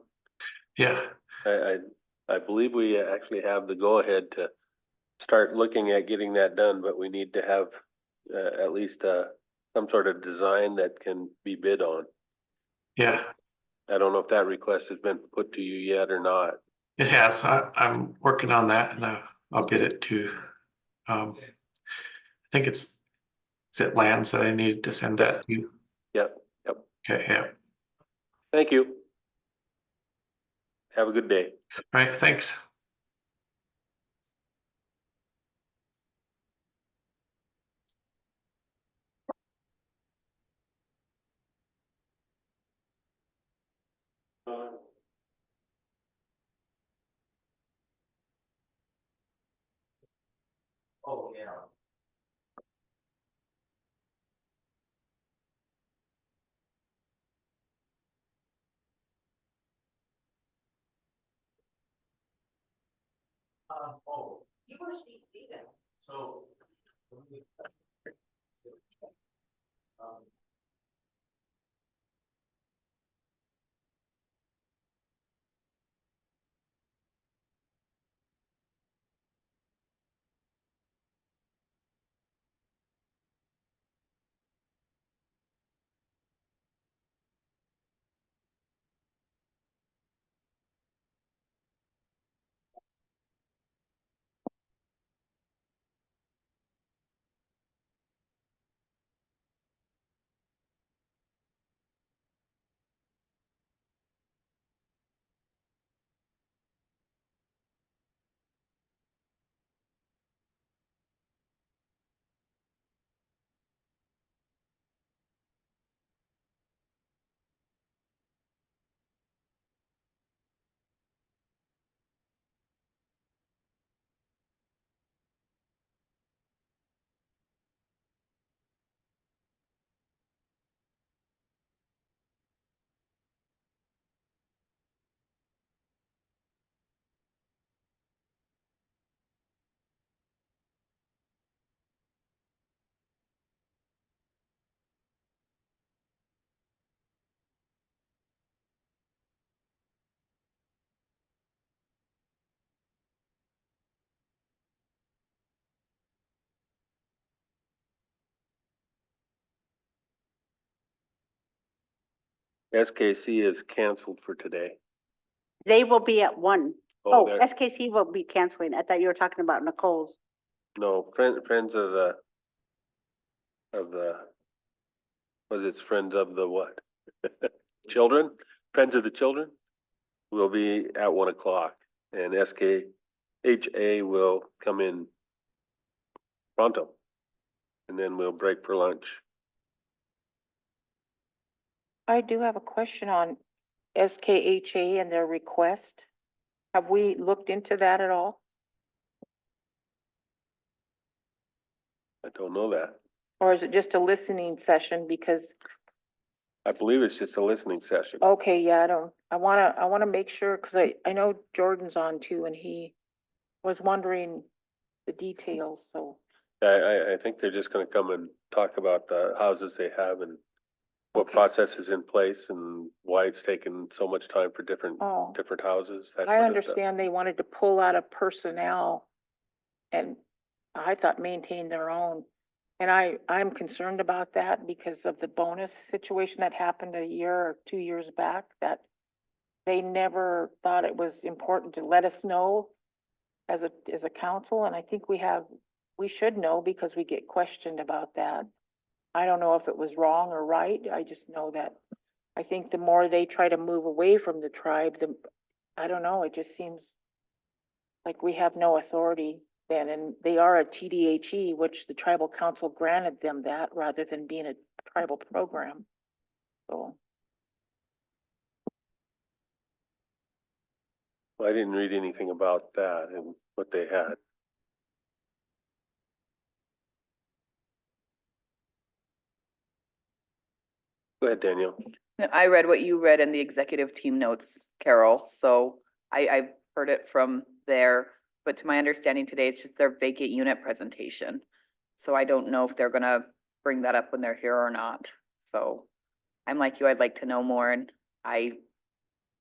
Yeah, I believe we actually have the go-ahead to start looking at getting that done, but we need to have, at least, some sort of design that can be bid on. yeah, I don't know if that request has been put to you yet or not. it has. I'm working on that and I'll get it to, I think is it Lands that I needed to send that to? Yep, yep. Okay, yeah. Thank you. Have a good day. All right, thanks. Oh, yeah. Oh, you want to see that? So. SKC is canceled for today. They will be at 1. Oh, Oh, there- SKC will be canceling. I thought you were talking about Nicole's. No, Friends of the Was it Friends of the what? Children, Friends of the Children will be at 1 o'clock, and SKHA will come in pronto. And then we'll break for lunch. I do have a question on SKHA and their request. Have we looked into that at all? I don't know that. Or is it just a listening session? Because, I believe it's just a listening session. okay, yeah, I wanna make sure, cause I know Jordan's on too, and he was wondering the details, so. I think they're just gonna come and talk about the houses they have and what Okay. process is in place and why it's taken so much time for different Oh, houses. that I sort of stuff. understand they wanted to pull out of personnel and I thought maintain their own. And I'm concerned about that because of the bonus situation that happened a year or 2 years back, that they never thought it was important to let us know as a council, and I think we should know because we get questioned about that. I don't know if it was wrong or right, I just know that I think the more they try to move away from the tribe, I don't know, it just seems like we have no authority then, and they are a TDHE, which the tribal council granted them that rather than being a tribal program. So, Well, I didn't read anything about that and what they had. Go ahead, Daniel. I read what you read in the executive team notes, Carol, so I've heard it from there. But to my understanding today, it's just their vacant unit presentation. So I don't know if they're gonna bring that up when they're here or not. So I'm like you, I'd like to know more, and I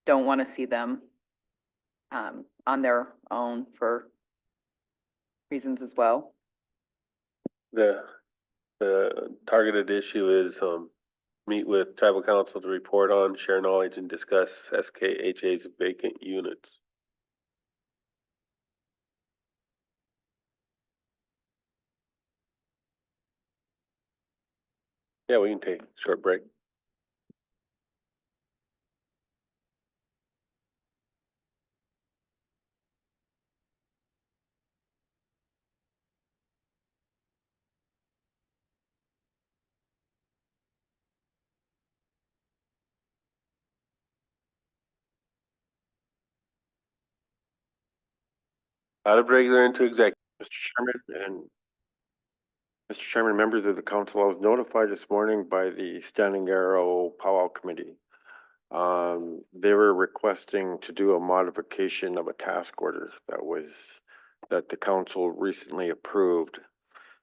don't want to see them on their own for reasons as well. The targeted issue is, meet with tribal council to report on, share knowledge and discuss SKHA's vacant units. Yeah, we can take a short break. Out of regular into executive. Mr. Chairman, members of the council, I was notified this morning by the Standing Arrow Powwow Committee. They were requesting to do a modification of a task order that the council recently approved.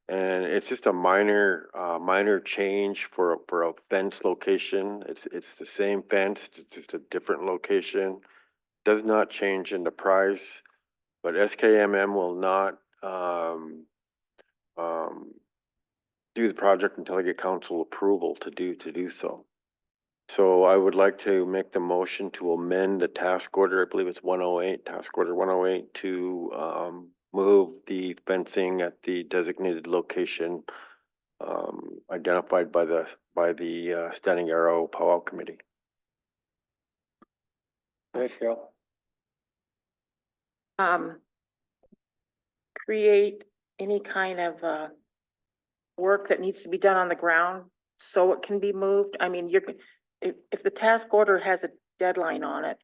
And it's just a minor change for a fence location. It's the same fence, it's just a different location. Does not change in the price, but SKMM will not, do the project until I get council approval to do so. So I would like to make the motion to amend the task order, I believe it's 108, task order 108, to move the fencing at the designated location identified by the Standing Arrow Powwow Committee. Hey, Carol. create any kind of, work that needs to be done on the ground so it can be moved. I mean, if the task order has a deadline on it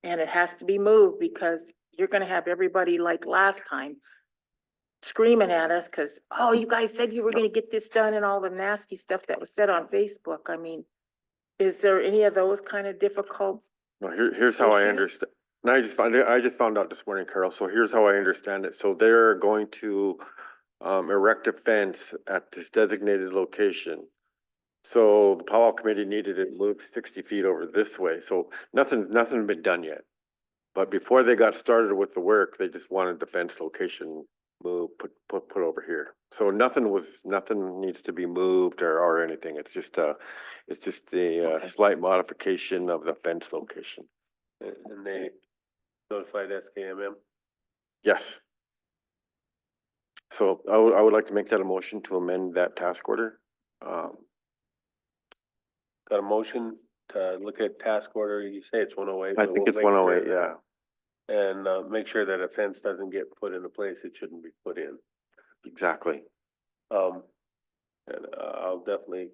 and it has to be moved because you're gonna have everybody like last time screaming at us because, oh, you guys said you were gonna get this done and all the nasty stuff that was said on Facebook. I mean, is there any of those kind of difficult? No, here's how I issue? understand. And I just found out this morning, Carol. So here's how I understand it. So they're going to erect a fence at this designated location. So the Powwow Committee needed it moved 60 feet over this way. So nothing's been done yet. But before they got started with the work, they just wanted the fence location moved, put over here. So nothing needs to be moved or anything. It's just a Okay. slight modification of the fence location. And they notified SKMM. Yes. So I would like to make that a motion to amend that task order. got a motion to look at task order, you say it's 108. I but think we'll it's make 108, sure yeah. that- And, make sure that a fence doesn't get put in a place it shouldn't be put in. Exactly. And, I'll definitely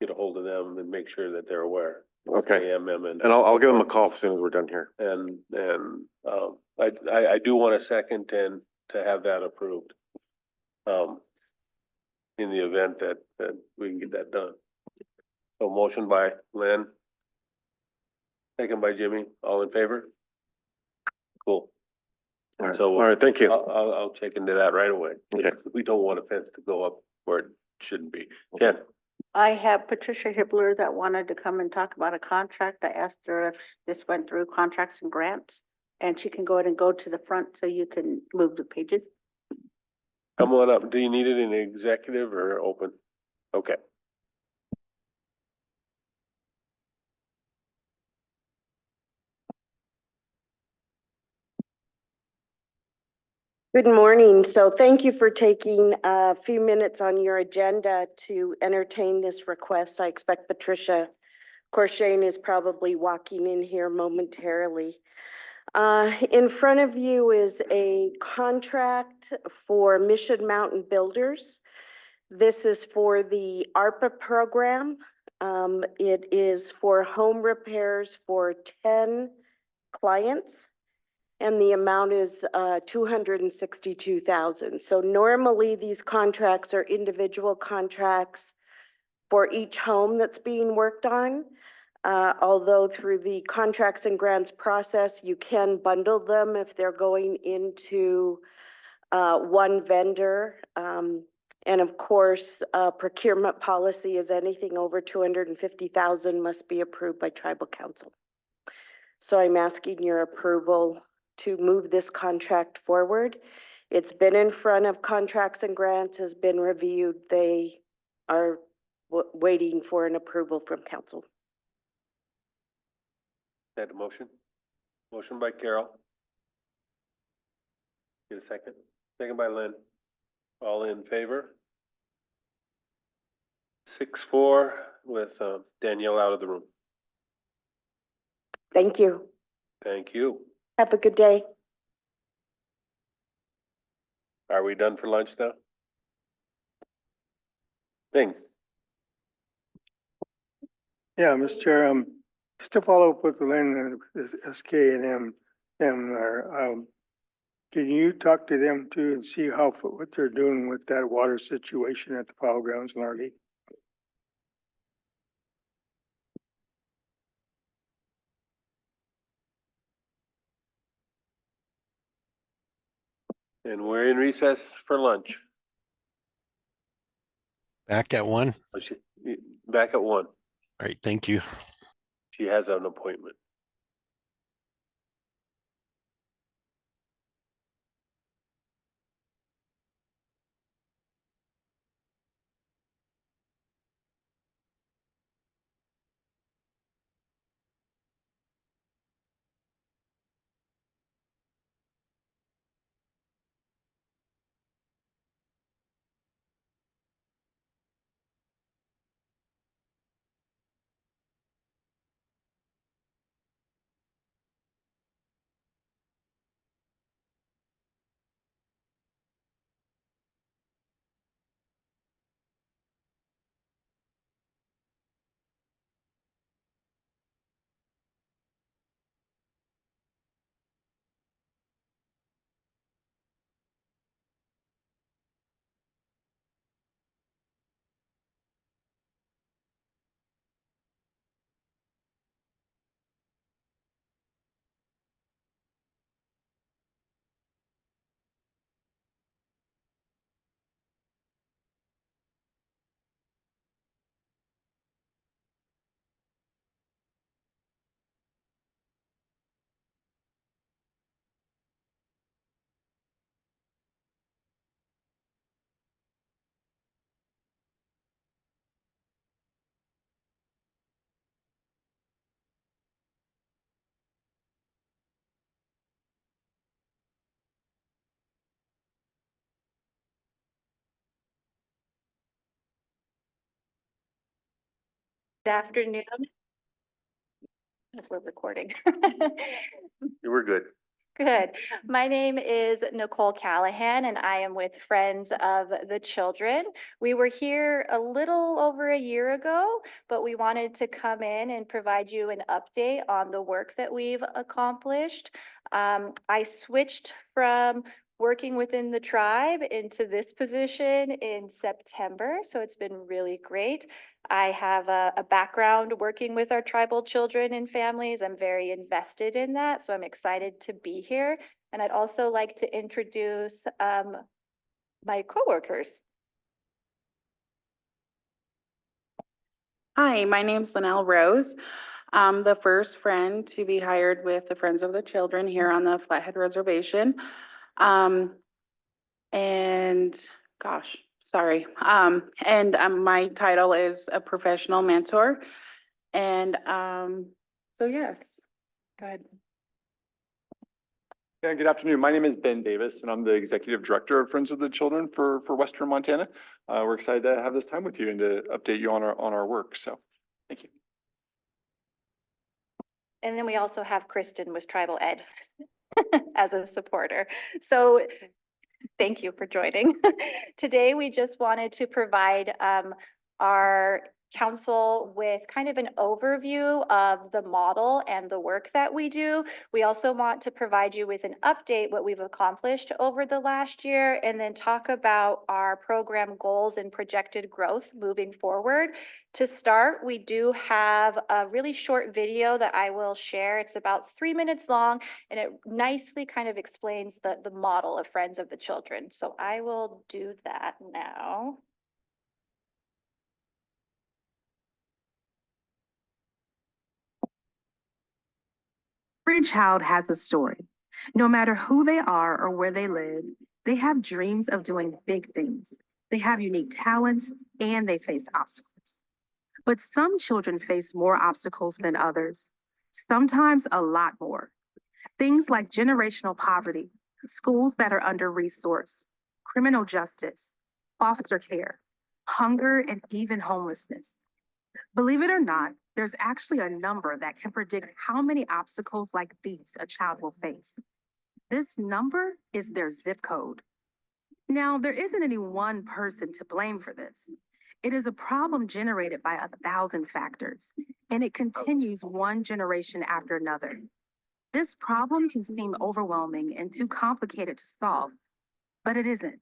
get a hold of them and make sure that they're aware. both Okay. AMM And I'll give them a call as soon as we're done here. And, I do want a second and to have that approved. In the event that we can get that done. So motion by Lynn. Second by Jimmy, all in favor? Cool. All right, So all right, thank you. I'll check into that right away. Okay. We don't want a fence to go up where it shouldn't be. Ken? I have Patricia Hibbler that wanted to come and talk about a contract. I asked her if this went through contracts and grants. And she can go ahead and go to the front so you can move the pages. Come on up. Do you need it in executive or open? Okay. Good morning. So thank you for taking a few minutes on your agenda to entertain this request. I expect Patricia Corshane is probably walking in here momentarily. In front of you is a contract for Mission Mountain Builders. This is for the ARPA program. It is for home repairs for 10 clients. And the amount is 262,000. So normally these contracts are individual contracts for each home that's being worked on. Although through the contracts and grants process, you can bundle them if they're going into one vendor. And of course, procurement policy is anything over 250,000 must be approved by tribal council. So I'm asking your approval to move this contract forward. It's been in front of contracts and grants, has been reviewed. They are waiting for an approval from council. Had a motion? Motion by Carol. Get a second? Second by Lynn. All in favor? 6-4 with Danielle out of the room. Thank you. Thank you. Have a good day. Are we done for lunch now? Bing. Yeah, Mr. Chair, just to follow up with Lynn, SK and M, can you talk to them too and see what they're doing with that water situation at the Powell grounds in Arlie? And we're in recess for lunch. Back at 1. Back at 1. All right, thank you. She has an appointment. Good afternoon. We're recording. You were good. Good. My name is Nicole Callahan and I am with Friends of the Children. We were here a little over a year ago, but we wanted to come in and provide you an update on the work that we've accomplished. I switched from working within the tribe into this position in September, so it's been really great. I have a background working with our tribal children and families. I'm very invested in that, so I'm excited to be here. And I'd also like to introduce my coworkers. Hi, my name's Linnell Rose. I'm the first friend to be hired with the Friends of the Children here on the Flathead Reservation. And gosh, sorry. My title is a professional mentor. And so yes, go ahead. Yeah, good afternoon. My name is Ben Davis, and I'm the Executive Director of Friends of the Children for Western Montana. We're excited to have this time with you and to update you on our work. So, thank you. And then we also have Kristen with Tribal Ed as a supporter. So thank you for joining. Today, we just wanted to provide our council with kind of an overview of the model and the work that we do. We also want to provide you with an update, what we've accomplished over the last year, and then talk about our program goals and projected growth moving forward. To start, we do have a really short video that I will share. It's about 3 minutes long, and it nicely kind of explains the model of Friends of the Children. So I will do that now. Every child has a story. No matter who they are or where they live, they have dreams of doing big things. They have unique talents and they face obstacles. But some children face more obstacles than others, sometimes a lot more. Things like generational poverty, schools that are under-resourced, criminal justice, foster care, hunger, and even homelessness. Believe it or not, there's actually a number that can predict how many obstacles like these a child will face. This number is their zip code. Now, there isn't any one person to blame for this. It is a problem generated by 1,000 factors, and it continues one generation after another. This problem can seem overwhelming and too complicated to solve, but it isn't.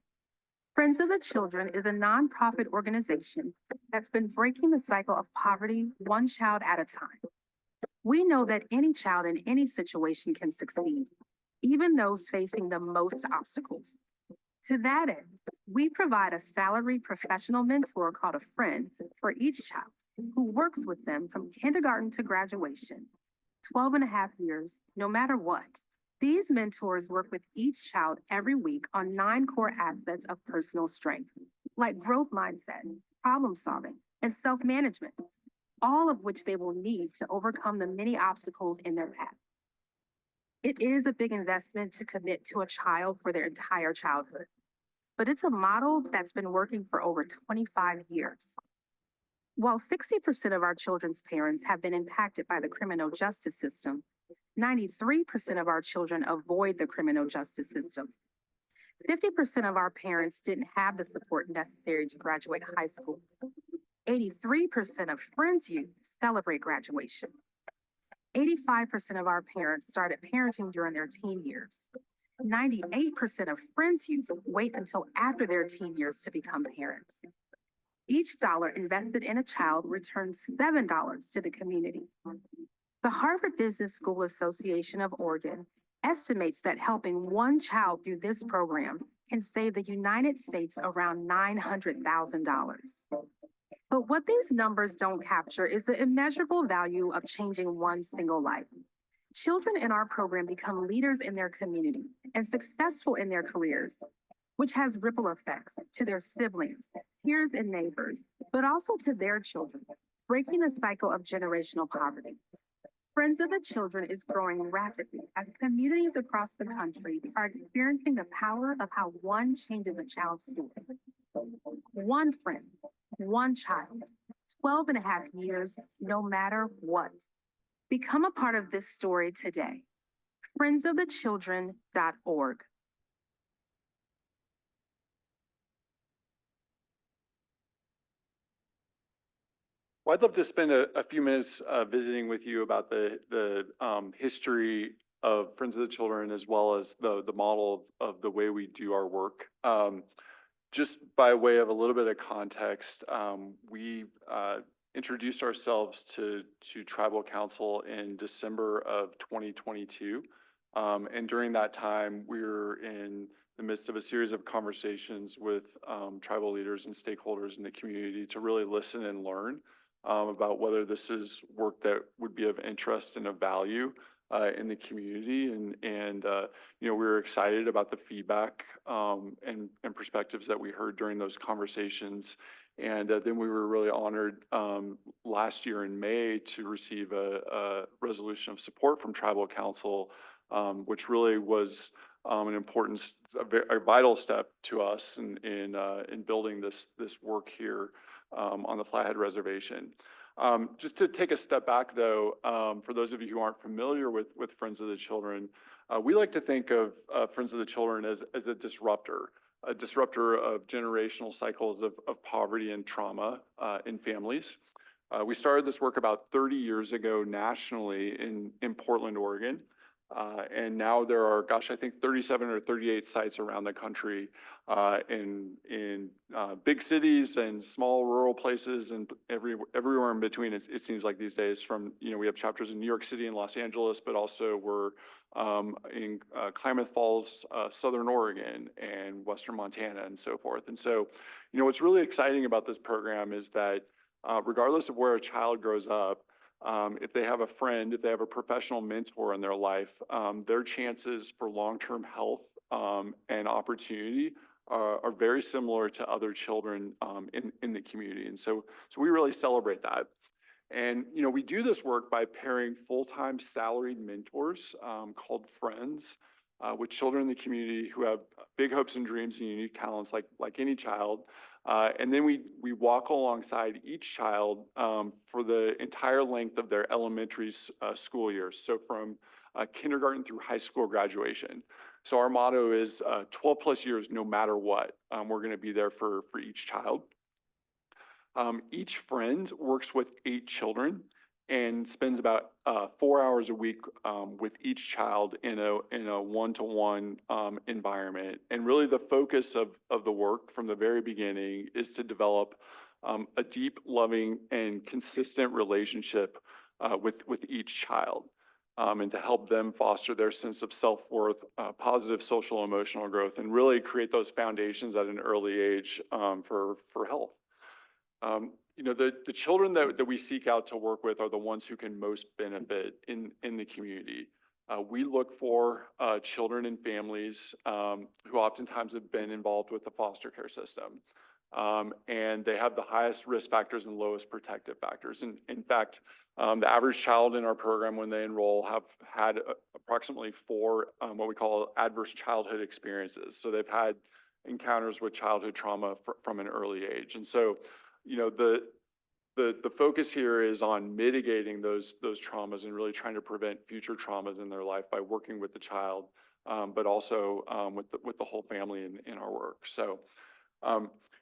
Friends of the Children is a nonprofit organization that's been breaking the cycle of poverty one child at a time. We know that any child in any situation can succeed, even those facing the most obstacles. To that end, we provide a salaried professional mentor called a friend for each child who works with them from kindergarten to graduation, 12.5 years, no matter what. These mentors work with each child every week on 9 core assets of personal strength, like growth mindset, problem solving, and self-management, all of which they will need to overcome the many obstacles in their path. It is a big investment to commit to a child for their entire childhood, but it's a model that's been working for over 25 years. While 60% of our children's parents have been impacted by the criminal justice system, 93% of our children avoid the criminal justice system. 50% of our parents didn't have the support necessary to graduate high school. 83% of Friends Youth celebrate graduation. 85% of our parents started parenting during their teen years. 98% of Friends Youth wait until after their teen years to become parents. Each dollar invested in a child returns $7 to the community. The Harvard Business School Association of Oregon estimates that helping one child through this program can save the United States around $900,000. But what these numbers don't capture is the immeasurable value of changing one single life. Children in our program become leaders in their community and successful in their careers, which has ripple effects to their siblings, peers, and neighbors, but also to their children, breaking the cycle of generational poverty. Friends of the Children is growing rapidly as communities across the country are experiencing the power of how one changes a child's story. One friend, one child, 12.5 years, no matter what. Become a part of this story today. friendsofthechildren.org. Well, I'd love to spend a few minutes visiting with you about the history of Friends of the Children as well as the model of the way we do our work. Just by way of a little bit of context, we introduced ourselves to Tribal Council in December of 2022. And during that time, we were in the midst of a series of conversations with tribal leaders and stakeholders in the community to really listen and learn about whether this is work that would be of interest and of value in the community. And you know, we were excited about the feedback and perspectives that we heard during those conversations. And then we were really honored last year in May to receive a resolution of support from Tribal Council, which really was an important, a vital step to us in building this work here on the Flathead Reservation. Just to take a step back though, for those of you who aren't familiar with Friends of the Children, we like to think of Friends of the Children as a disruptor of generational cycles of poverty and trauma in families. We started this work about 30 years ago nationally in Portland, Oregon. And now there are, gosh, I think 37 or 38 sites around the country in big cities and small rural places and everywhere in between. It seems like these days from, you know, we have chapters in New York City and Los Angeles, but also we're in Klamath Falls, Southern Oregon and Western Montana and so forth. And so, you know, what's really exciting about this program is that regardless of where a child grows up, if they have a friend, if they have a professional mentor in their life, their chances for long-term health and opportunity are very similar to other children in the community. And so we really celebrate that. And, you know, we do this work by pairing full-time salaried mentors called friends with children in the community who have big hopes and dreams and unique talents like any child. And then we walk alongside each child for the entire length of their elementary school years. So from kindergarten through high school graduation. So our motto is 12 plus years, no matter what. We're going to be there for each child. Each friend works with 8 children and spends about 4 hours a week with each child in a one-to-one environment. And really the focus of the work from the very beginning is to develop a deep, loving, and consistent relationship with each child. And to help them foster their sense of self-worth, positive social emotional growth, and really create those foundations at an early age for health. You know, the children that we seek out to work with are the ones who can most benefit in the community. We look for children and families who oftentimes have been involved with the foster care system. And they have the highest risk factors and lowest protective factors. And in fact, the average child in our program when they enroll have had approximately 4 what we call adverse childhood experiences. So they've had encounters with childhood trauma from an early age. And so, you know, the focus here is on mitigating those traumas and really trying to prevent future traumas in their life by working with the child, but also with the whole family in our work. So,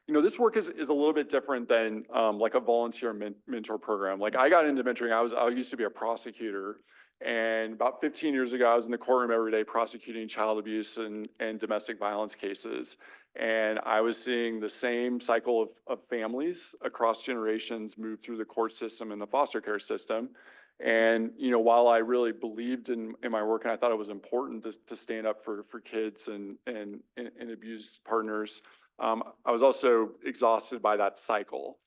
you know, this work is a little bit different than like a volunteer mentor program. Like I got into mentoring, I used to be a prosecutor. And about 15 years ago, I was in the courtroom every day prosecuting child abuse and domestic violence cases. And I was seeing the same cycle of families across generations move through the court system and the foster care system. And, you know, while I really believed in my work and I thought it was important to stand up for kids and abused partners, I was also exhausted by that cycle.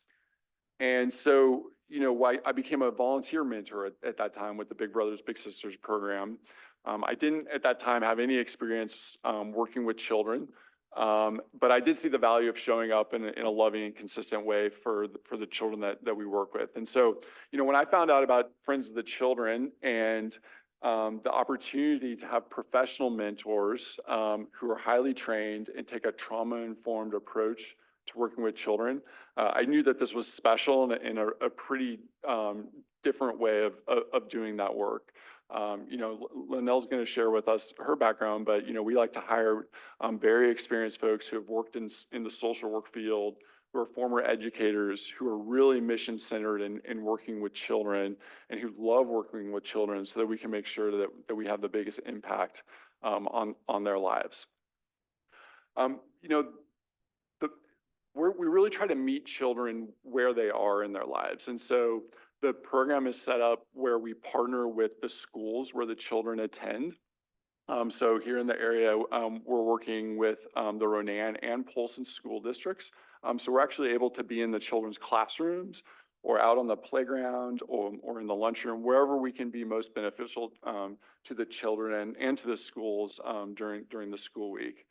And so, you know, I became a volunteer mentor at that time with the Big Brothers Big Sisters program. I didn't at that time have any experience working with children, but I did see the value of showing up in a loving and consistent way for the children that we work with. And so, you know, when I found out about Friends of the Children and the opportunity to have professional mentors who are highly trained and take a trauma-informed approach working with children. I knew that this was special in a pretty different way of doing that work. You know, Linnell's going to share with us her background, but, you know, we like to hire very experienced folks who have worked in the social work field, who are former educators, who are really mission-centered in working with children and who love working with children so that we can make sure that we have the biggest impact on their lives. You know, we really try to meet children where they are in their lives. And so the program is set up where we partner with the schools where the children attend. So here in the area, we're working with the Ronan and Polson school districts. So we're actually able to be in the children's classrooms or out on the playground or in the lunchroom, wherever we can be most beneficial to the children and to the schools during the school week.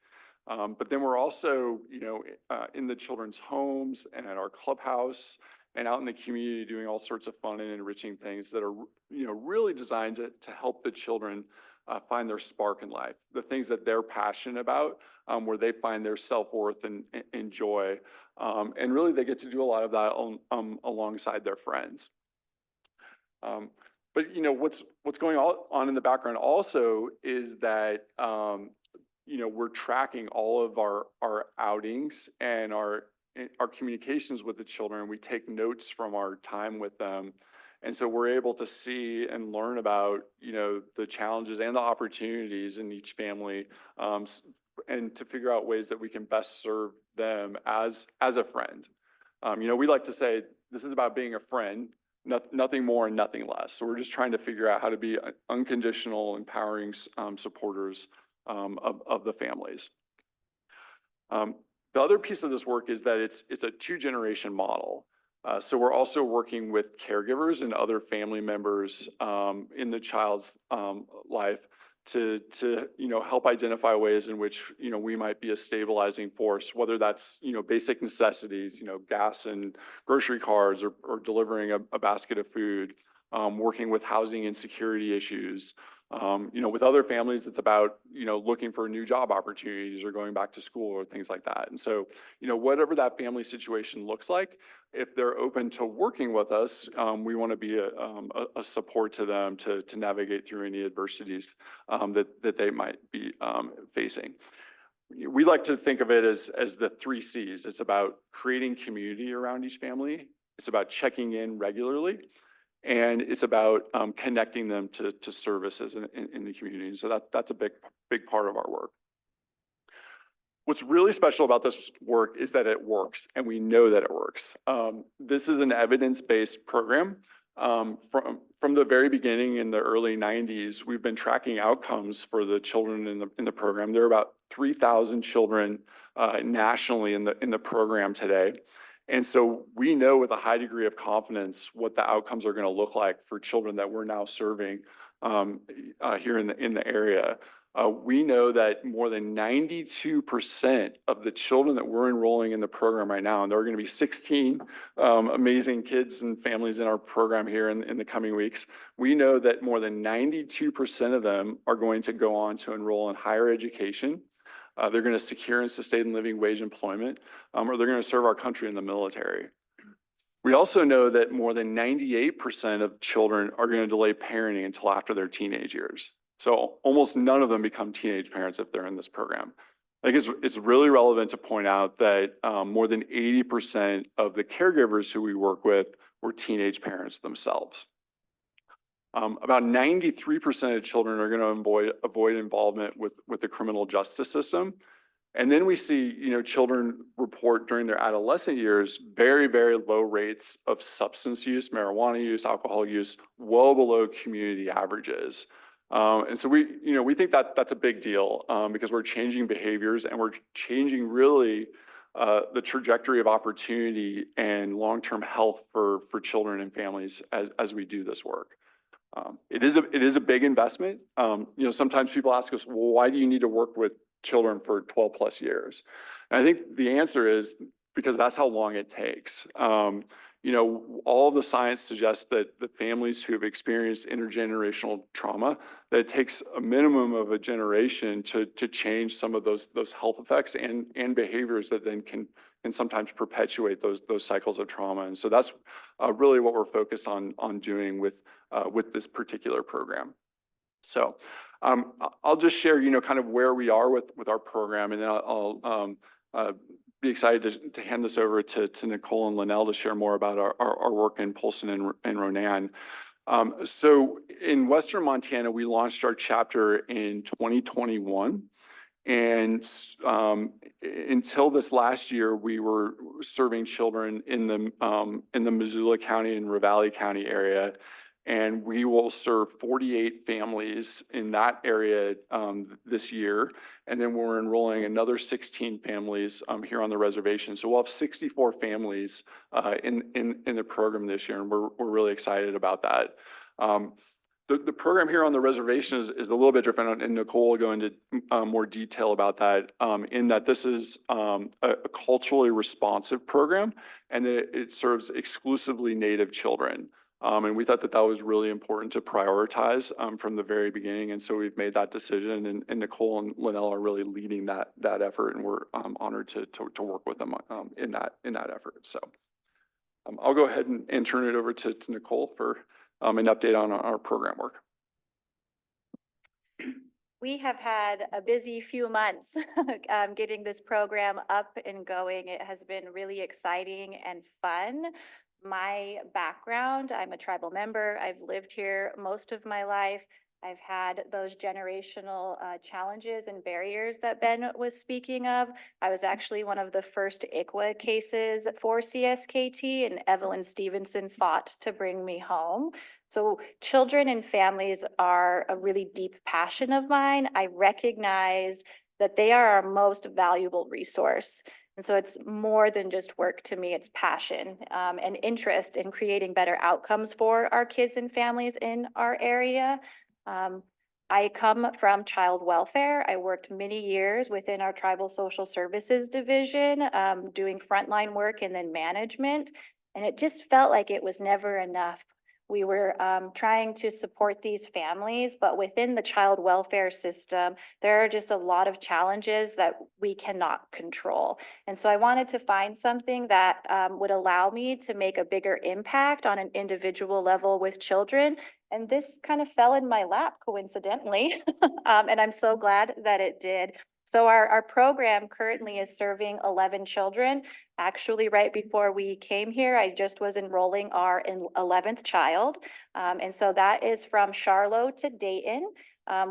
But then we're also, you know, in the children's homes and at our clubhouse and out in the community doing all sorts of fun and enriching things that are, you know, really designed to help the children find their spark in life, the things that they're passionate about, where they find their self-worth and joy. And really they get to do a lot of that alongside their friends. But you know, what's going on in the background also is that, you know, we're tracking all of our outings and our communications with the children. We take notes from our time with them. And so we're able to see and learn about, you know, the challenges and the opportunities in each family, and to figure out ways that we can best serve them as a friend. You know, we like to say this is about being a friend, nothing more and nothing less. So we're just trying to figure out how to be unconditional, empowering supporters of the families. The other piece of this work is that it's a two-generation model. So we're also working with caregivers and other family members in the child's life to you know, help identify ways in which, you know, we might be a stabilizing force, whether that's, you know, basic necessities, you know, gas and grocery cards or delivering a basket of food, working with housing insecurity issues. You know, with other families, it's about, you know, looking for new job opportunities or going back to school or things like that. And so, you know, whatever that family situation looks like, if they're open to working with us, we want to be a support to them to navigate through any adversities that they might be facing. We like to think of it as the 3 C's. It's about creating community around each family. It's about checking in regularly. And it's about connecting them to services in the community. So that's a big part of our work. What's really special about this work is that it works, and we know that it works. This is an evidence-based program. From the very beginning in the early 90s, we've been tracking outcomes for the children in the program. There are about 3,000 children nationally in the program today. And so we know with a high degree of confidence what the outcomes are going to look like for children that we're now serving here in the area. We know that more than 92% of the children that we're enrolling in the program right now, and there are going to be 16 amazing kids and families in our program here in the coming weeks, we know that more than 92% of them are going to go on to enroll in higher education. They're going to secure and sustain living wage employment, or they're going to serve our country in the military. We also know that more than 98% of children are going to delay parenting until after their teenage years. So almost none of them become teenage parents if they're in this program. I think it's really relevant to point out that more than 80% of the caregivers who we work with were teenage parents themselves. About 93% of children are going to avoid involvement with the criminal justice system. And then we see, you know, children report during their adolescent years very, very low rates of substance use, marijuana use, alcohol use, well below community averages. And so we think that that's a big deal because we're changing behaviors and we're changing really the trajectory of opportunity and long-term health for children and families as we do this work. It is a big investment. You know, sometimes people ask us, well, why do you need to work with children for 12 plus years? And I think the answer is because that's how long it takes. You know, all of the science suggests that the families who have experienced intergenerational trauma, that it takes a minimum of a generation to change some of those health effects and behaviors that then can can sometimes perpetuate those cycles of trauma. And so that's really what we're focused on doing with this particular program. So I'll just share, kind of where we are with our program, and then I'll be excited to hand this over to Nicole and Linnell to share more about our work in Polson and Ronan. So in Western Montana, we launched our chapter in 2021. And until this last year, we were serving children in the Missoula County and Ravalli County area. And we will serve 48 families in that area this year. And then we're enrolling another 16 families here on the reservation. So we'll have 64 families in the program this year, and we're really excited about that. The program here on the reservation is a little bit different, and Nicole will go into more detail about that, in that this is a culturally responsive program, and it serves exclusively Native children. And we thought that was really important to prioritize from the very beginning, and so we've made that decision, and Nicole and Linnell are really leading that effort, and we're honored to work with them in that effort. So I'll go ahead and turn it over to Nicole for an update on our program work. We have had a busy few months getting this program up and going. It has been really exciting and fun. My background, I'm a tribal member. I've lived here most of my life. I've had those generational challenges and barriers that Ben was speaking of. I was actually one of the first ICWA cases for CSKT, and Evelyn Stevenson fought to bring me home. So children and families are a really deep passion of mine. I recognize that they are our most valuable resource. And so it's more than just work to me, it's passion and interest in creating better outcomes for our kids and families in our area. I come from child welfare. I worked many years within our tribal social services division, doing frontline work and then management. And it just felt like it was never enough. We were trying to support these families, but within the child welfare system, there are just a lot of challenges that we cannot control. And so I wanted to find something that would allow me to make a bigger impact on an individual level with children. And this kind of fell in my lap coincidentally. And I'm so glad that it did. So our program currently is serving 11 children. Actually, right before we came here, I just was enrolling our 11th child. And so that is from Charlotte to Dayton,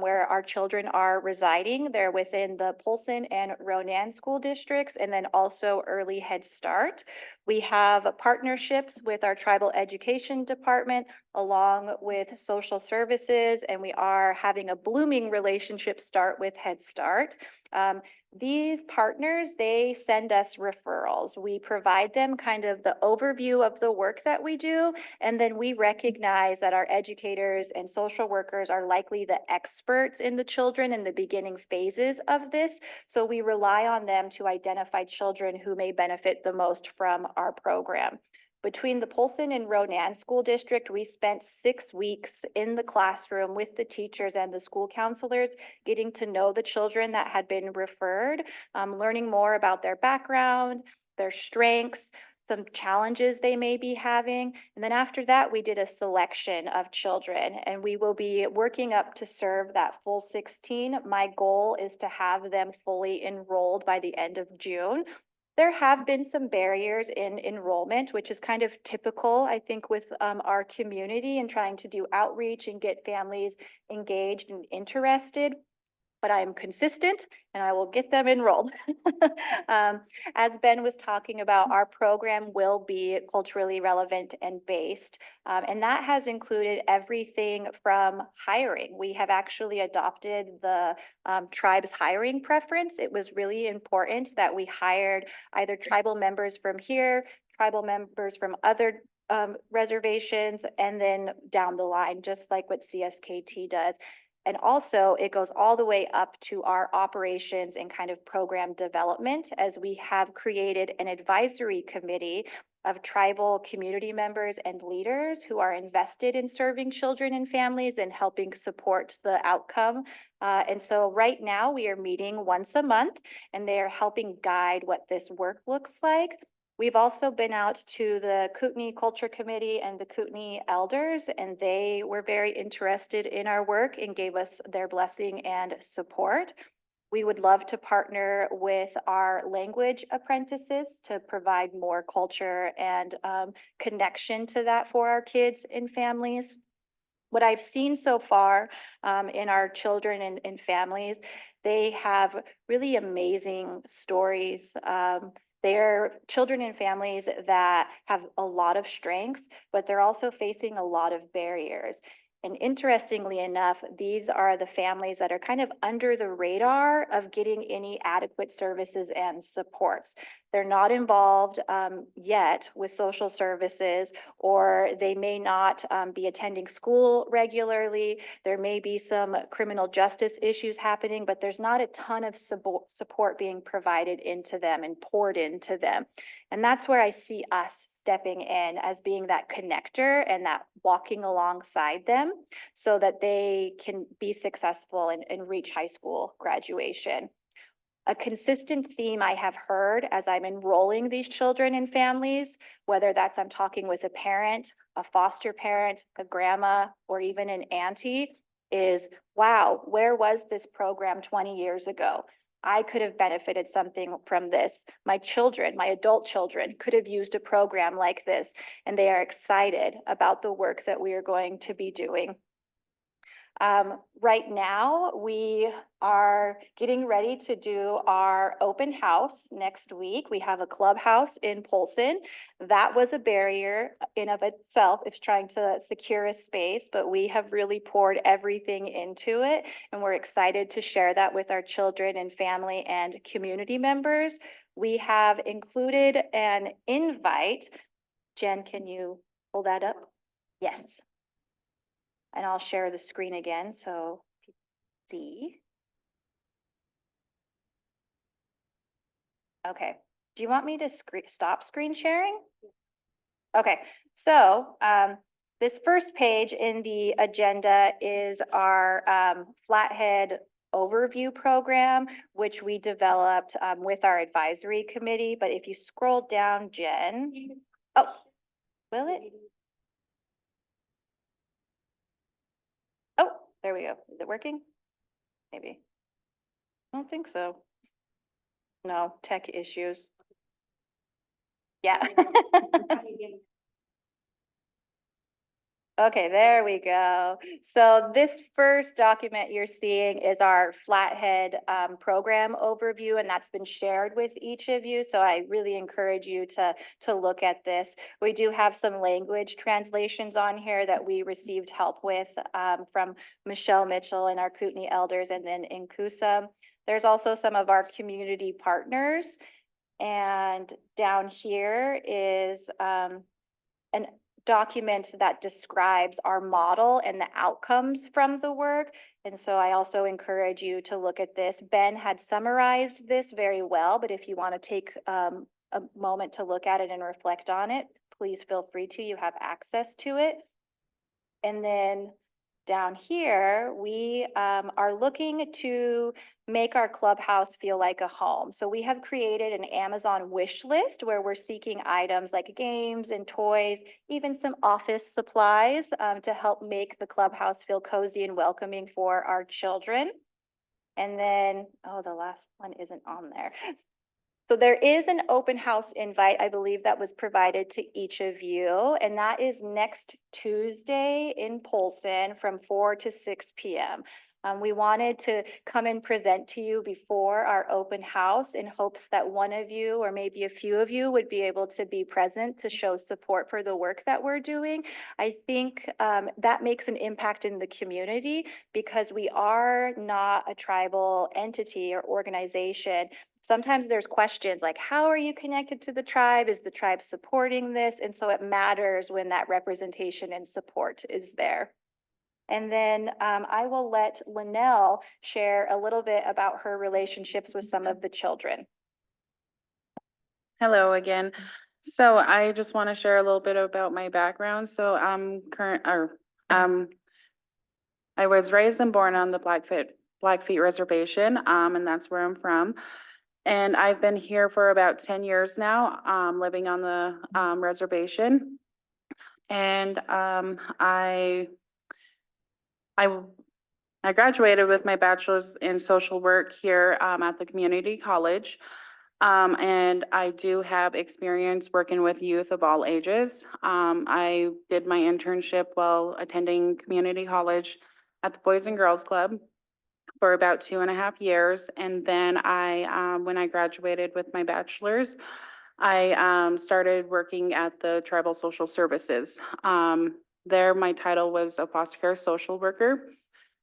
where our children are residing. They're within the Polson and Ronan school districts, and then also Early Head Start. We have partnerships with our tribal education department along with social services, and we are having a blooming relationship start with Head Start. These partners, they send us referrals. We provide them kind of the overview of the work that we do, and then we recognize that our educators and social workers are likely the experts in the children in the beginning phases of this. So we rely on them to identify children who may benefit the most from our program. Between the Polson and Ronan School District, we spent 6 weeks in the classroom with the teachers and the school counselors, getting to know the children that had been referred, learning more about their background, their strengths, some challenges they may be having. And then after that, we did a selection of children, and we will be working up to serve that full 16. My goal is to have them fully enrolled by the end of June. There have been some barriers in enrollment, which is kind of typical, I think, with our community and trying to do outreach and get families engaged and interested. But I am consistent and I will get them enrolled. As Ben was talking about, our program will be culturally relevant and based. And that has included everything from hiring. We have actually adopted the tribe's hiring preference. It was really important that we hired either tribal members from here, tribal members from other reservations, and then down the line, just like what CSKT does. And also it goes all the way up to our operations and kind of program development, as we have created an advisory committee of tribal community members and leaders who are invested in serving children and families and helping support the outcome. And so right now we are meeting once a month and they are helping guide what this work looks like. We've also been out to the Kootenai Culture Committee and the Kootenai elders, and they were very interested in our work and gave us their blessing and support. We would love to partner with our language apprentices to provide more culture and connection to that for our kids and families. What I've seen so far in our children and families, they have really amazing stories. They're children and families that have a lot of strengths, but they're also facing a lot of barriers. And interestingly enough, these are the families that are kind of under the radar of getting any adequate services and supports. They're not involved yet with social services, or they may not be attending school regularly. There may be some criminal justice issues happening, but there's not a ton of support being provided into them and poured into them. And that's where I see us stepping in as being that connector and that walking alongside them so that they can be successful and reach high school graduation. A consistent theme I have heard as I'm enrolling these children and families, whether that's I'm talking with a parent, a foster parent, a grandma, or even an auntie, is, wow, where was this program 20 years ago? I could have benefited something from this. My children, my adult children, could have used a program like this, and they are excited about the work that we are going to be doing. Right now, we are getting ready to do our open house next week. We have a clubhouse in Polson. That was a barrier in of itself, is trying to secure a space, but we have really poured everything into it. And we're excited to share that with our children and family and community members. We have included an invite. Jen, can you pull that up? Yes. And I'll share the screen again so people see. Okay, do you want me to stop screen sharing? Okay, so this first page in the agenda is our Flathead overview program, which we developed with our advisory committee. But if you scroll down, Jen, oh, will it? Oh, there we go. Is it working? Maybe. I don't think so. No, tech issues. Yeah. Okay, there we go. So this first document you're seeing is our Flathead program overview, and that's been shared with each of you. So I really encourage you to look at this. We do have some language translations on here that we received help with from Michelle Mitchell and our Kootenai elders, and then in Coosa. There's also some of our community partners. And down here is an document that describes our model and the outcomes from the work. And so I also encourage you to look at this. Ben had summarized this very well, but if you want to take a moment to look at it and reflect on it, please feel free to. You have access to it. And then down here, we are looking to make our clubhouse feel like a home. So we have created an Amazon wish list where we're seeking items like games and toys, even some office supplies to help make the clubhouse feel cozy and welcoming for our children. And then, oh, the last one isn't on there. So there is an open house invite, I believe, that was provided to each of you, and that is next Tuesday in Polson from 4 to 6 p.m. We wanted to come and present to you before our open house in hopes that one of you or maybe a few of you would be able to be present to show support for the work that we're doing. I think that makes an impact in the community because we are not a tribal entity or organization. Sometimes there's questions like, how are you connected to the tribe? Is the tribe supporting this? And so it matters when that representation and support is there. And then I will let Linnell share a little bit about her relationships with some of the children. Hello again. So I just want to share a little bit about my background. So I was raised and born on the Blackfeet Reservation, and that's where I'm from. And I've been here for about 10 years now, living on the reservation. And I I graduated with my bachelor's in social work here at the community college. And I do have experience working with youth of all ages. I did my internship while attending community college at the Boys and Girls Club for about 2.5 years. And then when I graduated with my bachelor's, I started working at the Tribal Social Services. There, my title was a foster care social worker.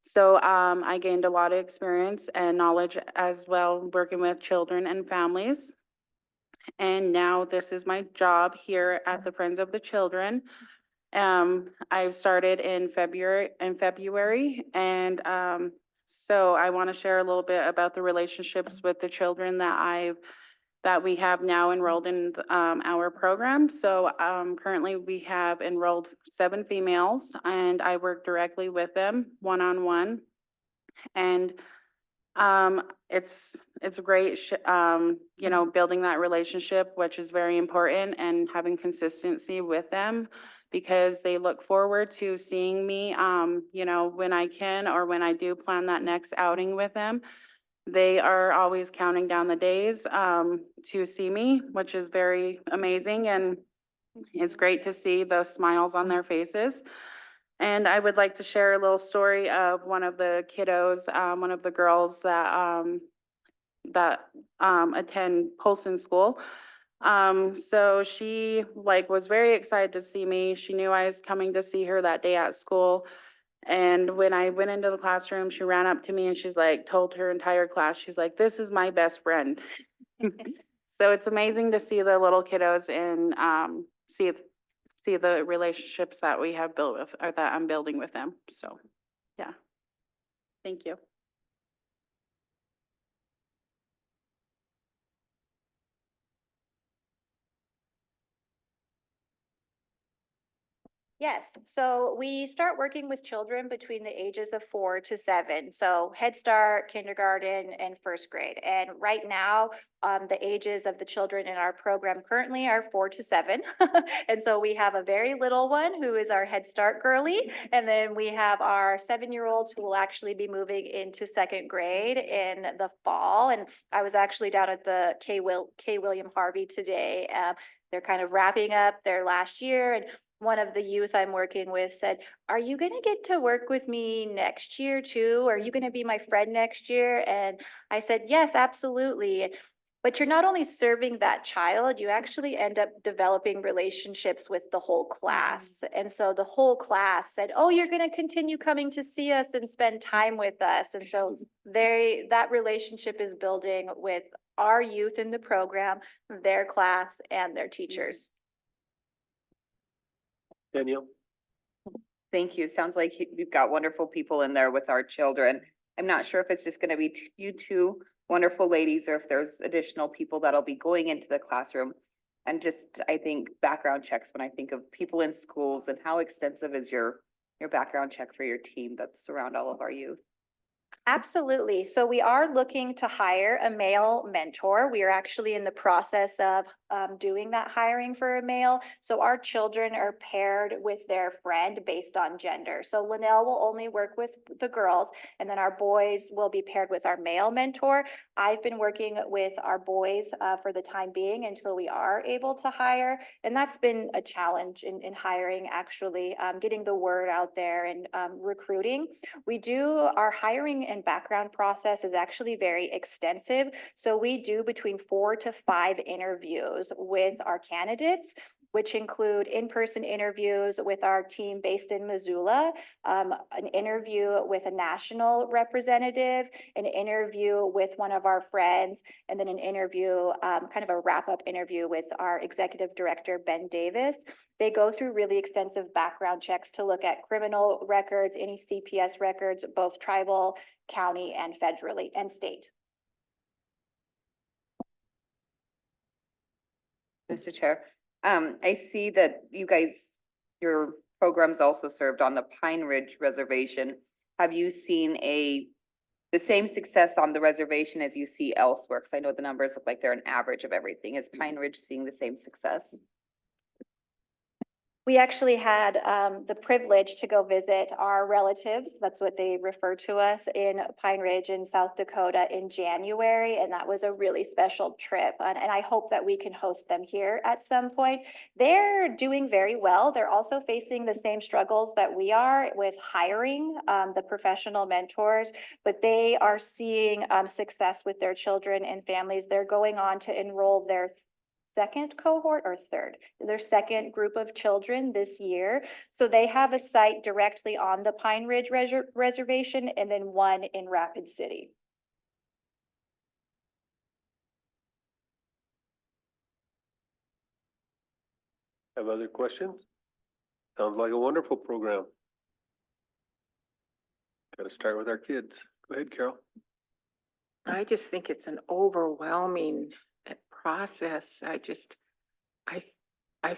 So I gained a lot of experience and knowledge as well working with children and families. And now this is my job here at the Friends of the Children. I've started in February, and so I want to share a little bit about the relationships with the children that we have now enrolled in our program. So currently we have enrolled 7 females, and I work directly with them one-on-one. And it's great, you know, building that relationship, which is very important, and having consistency with them because they look forward to seeing me, you know, when I can or when I do plan that next outing with them. They are always counting down the days to see me, which is very amazing, and it's great to see the smiles on their faces. And I would like to share a little story of one of the kiddos, one of the girls that attend Polson School. So she was very excited to see me. She knew I was coming to see her that day at school. And when I went into the classroom, she ran up to me and she's like, told her entire class, she's like, "This is my best friend." So it's amazing to see the little kiddos and see the relationships that we have built with, or that I'm building with them. So, yeah. Thank you. Yes, so we start working with children between the ages of 4 to 7. So Head Start, kindergarten, and first grade. And right now, the ages of the children in our program currently are 4 to 7. And so we have a very little one who is our Head Start girly. And then we have our 7-year-olds who will actually be moving into second grade in the fall. And I was actually down at the K. William Harvey today. They're kind of wrapping up their last year, and one of the youth I'm working with said, "Are you going to get to work with me next year too? Are you going to be my friend next year?" And I said, "Yes, absolutely." But you're not only serving that child, you actually end up developing relationships with the whole class. And so the whole class said, "Oh, you're going to continue coming to see us and spend time with us." And so that relationship is building with our youth in the program, their class, and their teachers. Danielle? Thank you. Sounds like you've got wonderful people in there with our children. I'm not sure if it's just going to be you two wonderful ladies or if there's additional people that'll be going into the classroom. And just, I think, background checks, when I think of people in schools, and how extensive is your background check for your team that's around all of our youth? Absolutely. So we are looking to hire a male mentor. We are actually in the process of doing that hiring for a male. So our children are paired with their friend based on gender. So Linnell will only work with the girls, and then our boys will be paired with our male mentor. I've been working with our boys for the time being until we are able to hire. And that's been a challenge in hiring, actually, getting the word out there and recruiting. Our hiring and background process is actually very extensive. So we do between 4 to 5 interviews with our candidates, which include in-person interviews with our team based in Missoula, an interview with a national representative, an interview with one of our friends, and then an interview, kind of a wrap-up interview with our executive director, Ben Davis. They go through really extensive background checks to look at criminal records, any CPS records, both tribal, county, and federally, and state. Mr. Chair, I see that you guys, your program's also served on the Pine Ridge Reservation. Have you seen the same success on the reservation as you see elsewhere? Because I know the numbers look like they're an average of everything. Is Pine Ridge seeing the same success? We actually had the privilege to go visit our relatives, that's what they refer to us, in Pine Ridge in South Dakota in January, and that was a really special trip. And I hope that we can host them here at some point. They're doing very well. They're also facing the same struggles that we are with hiring the professional mentors, but they are seeing success with their children and families. They're going on to enroll their second cohort or third, their second group of children this year. So they have a site directly on the Pine Ridge Reservation and then one in Rapid City. Have other questions? Sounds like a wonderful program. Got to start with our kids. Go ahead, Carol. I just think it's an overwhelming process. I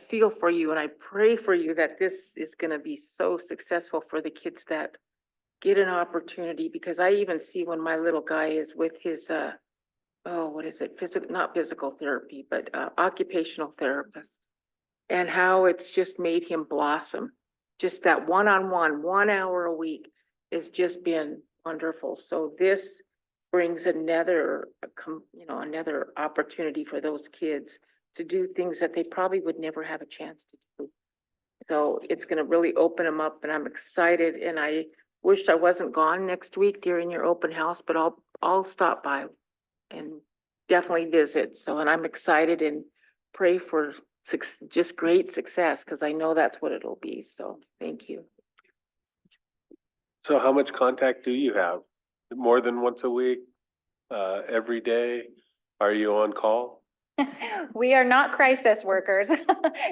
feel for you and I pray for you that this is going to be so successful for the kids that get an opportunity, because I even see when my little guy is with his, what is it? Not physical therapy, but occupational therapist, and how it's just made him blossom. Just that one-on-one, 1 hour a week has just been wonderful. So this brings another, another opportunity for those kids to do things that they probably would never have a chance to do. So it's going to really open them up, and I'm excited. And I wished I wasn't gone next week during your open house, but I'll stop by and definitely visit. So, and I'm excited and pray for just great success, because I know that's what it'll be. So thank you. So how much contact do you have? More than once a week? Every day? Are you on call? We are not crisis workers.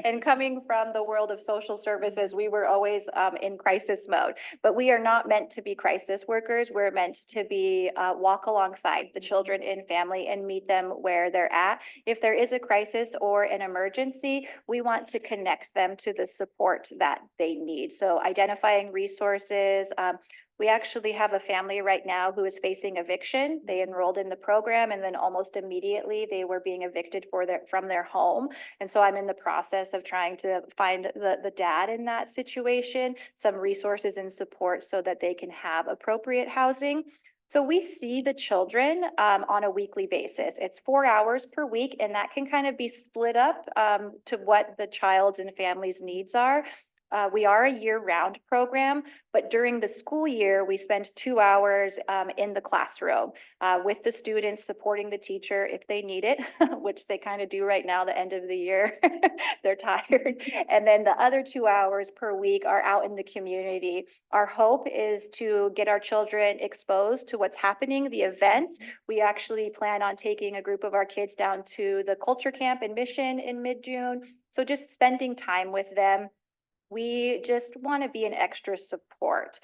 And coming from the world of social services, we were always in crisis mode. But we are not meant to be crisis workers. We're meant to be walk alongside the children and family and meet them where they're at. If there is a crisis or an emergency, we want to connect them to the support that they need. So identifying resources. We actually have a family right now who is facing eviction. They enrolled in the program and then almost immediately they were being evicted from their home. And so I'm in the process of trying to find the dad in that situation, some resources and support so that they can have appropriate housing. So we see the children on a weekly basis. It's 4 hours per week, and that can kind of be split up to what the child's and family's needs are. We are a year-round program, but during the school year, we spend 2 hours in the classroom with the students, supporting the teacher if they need it, which they kind of do right now, the end of the year. They're tired. And then the other 2 hours per week are out in the community. Our hope is to get our children exposed to what's happening, the events. We actually plan on taking a group of our kids down to the culture camp in Mission in mid-June. So just spending time with them. We just want to be an extra support.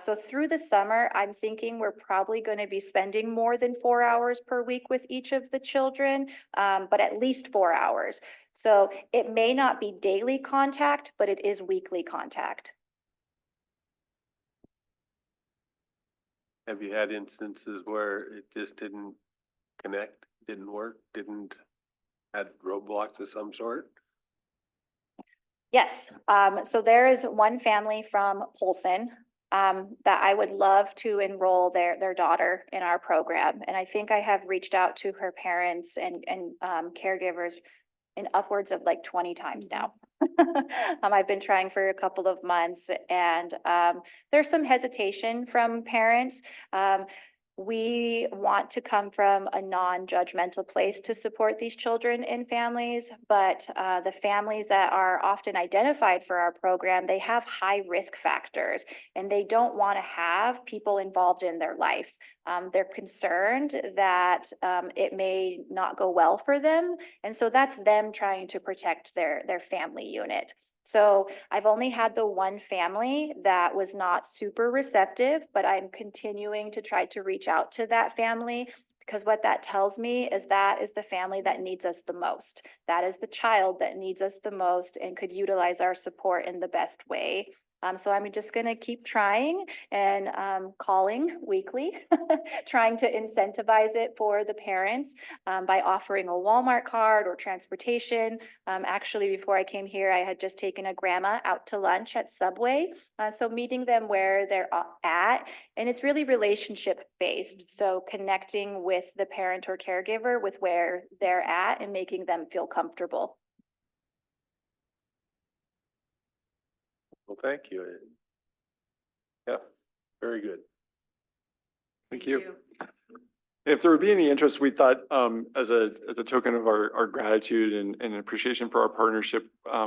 So through the summer, I'm thinking we're probably going to be spending more than 4 hours per week with each of the children, but at least 4 hours. So it may not be daily contact, but it is weekly contact. Have you had instances where it just didn't connect, didn't work, had roadblocks of some sort? Yes, so there is one family from Polson that I would love to enroll their daughter in our program. And I think I have reached out to her parents and caregivers in upwards of like 20 times now. I've been trying for a couple of months, and there's some hesitation from parents. We want to come from a non-judgmental place to support these children and families, but the families that are often identified for our program, they have high risk factors and they don't want to have people involved in their life. They're concerned that it may not go well for them. And so that's them trying to protect their family unit. So I've only had the one family that was not super receptive, but I'm continuing to try to reach out to that family Because what that tells me is that is the family that needs us the most. That is the child that needs us the most and could utilize our support in the best way. So I'm just gonna keep trying and calling weekly, trying to incentivize it for the parents by offering a Walmart card or transportation. Actually, before I came here, I had just taken a grandma out to lunch at Subway. So meeting them where they're at, and it's really relationship based. So connecting with the parent or caregiver with where they're at and making them feel comfortable. Well, thank you. Yeah, very good. Thank you. If there would be any interest, we thought, as a token of our gratitude and appreciation for our partnership,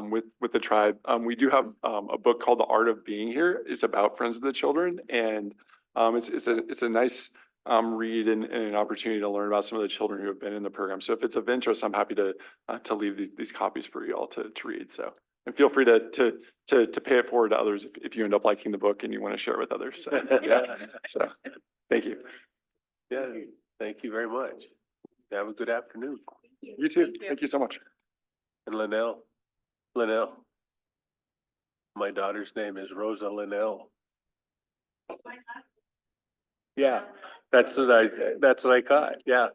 with the tribe, we do have, a book called The Art of Being Here. It's about Friends of the Children, and, it's a nice, read and an opportunity to learn about some of the children who have been in the program. So if it's of interest, I'm happy to leave these copies for you all to read, so. And feel free to pay it forward to others if you end up liking the book and you want to share it with others, so. So, thank you. Yeah, thank you very much. Have a good afternoon. You too. Thank you so much. And Linnell, my daughter's name is Rosa Linnell. Yeah, that's what I caught, yeah.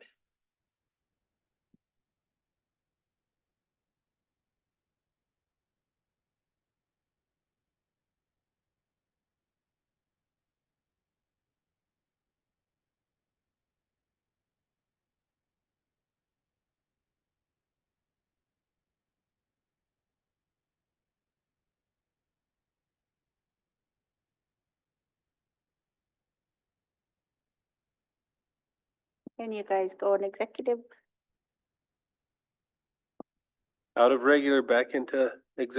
Can you guys go in executive? Out of regular back into executive.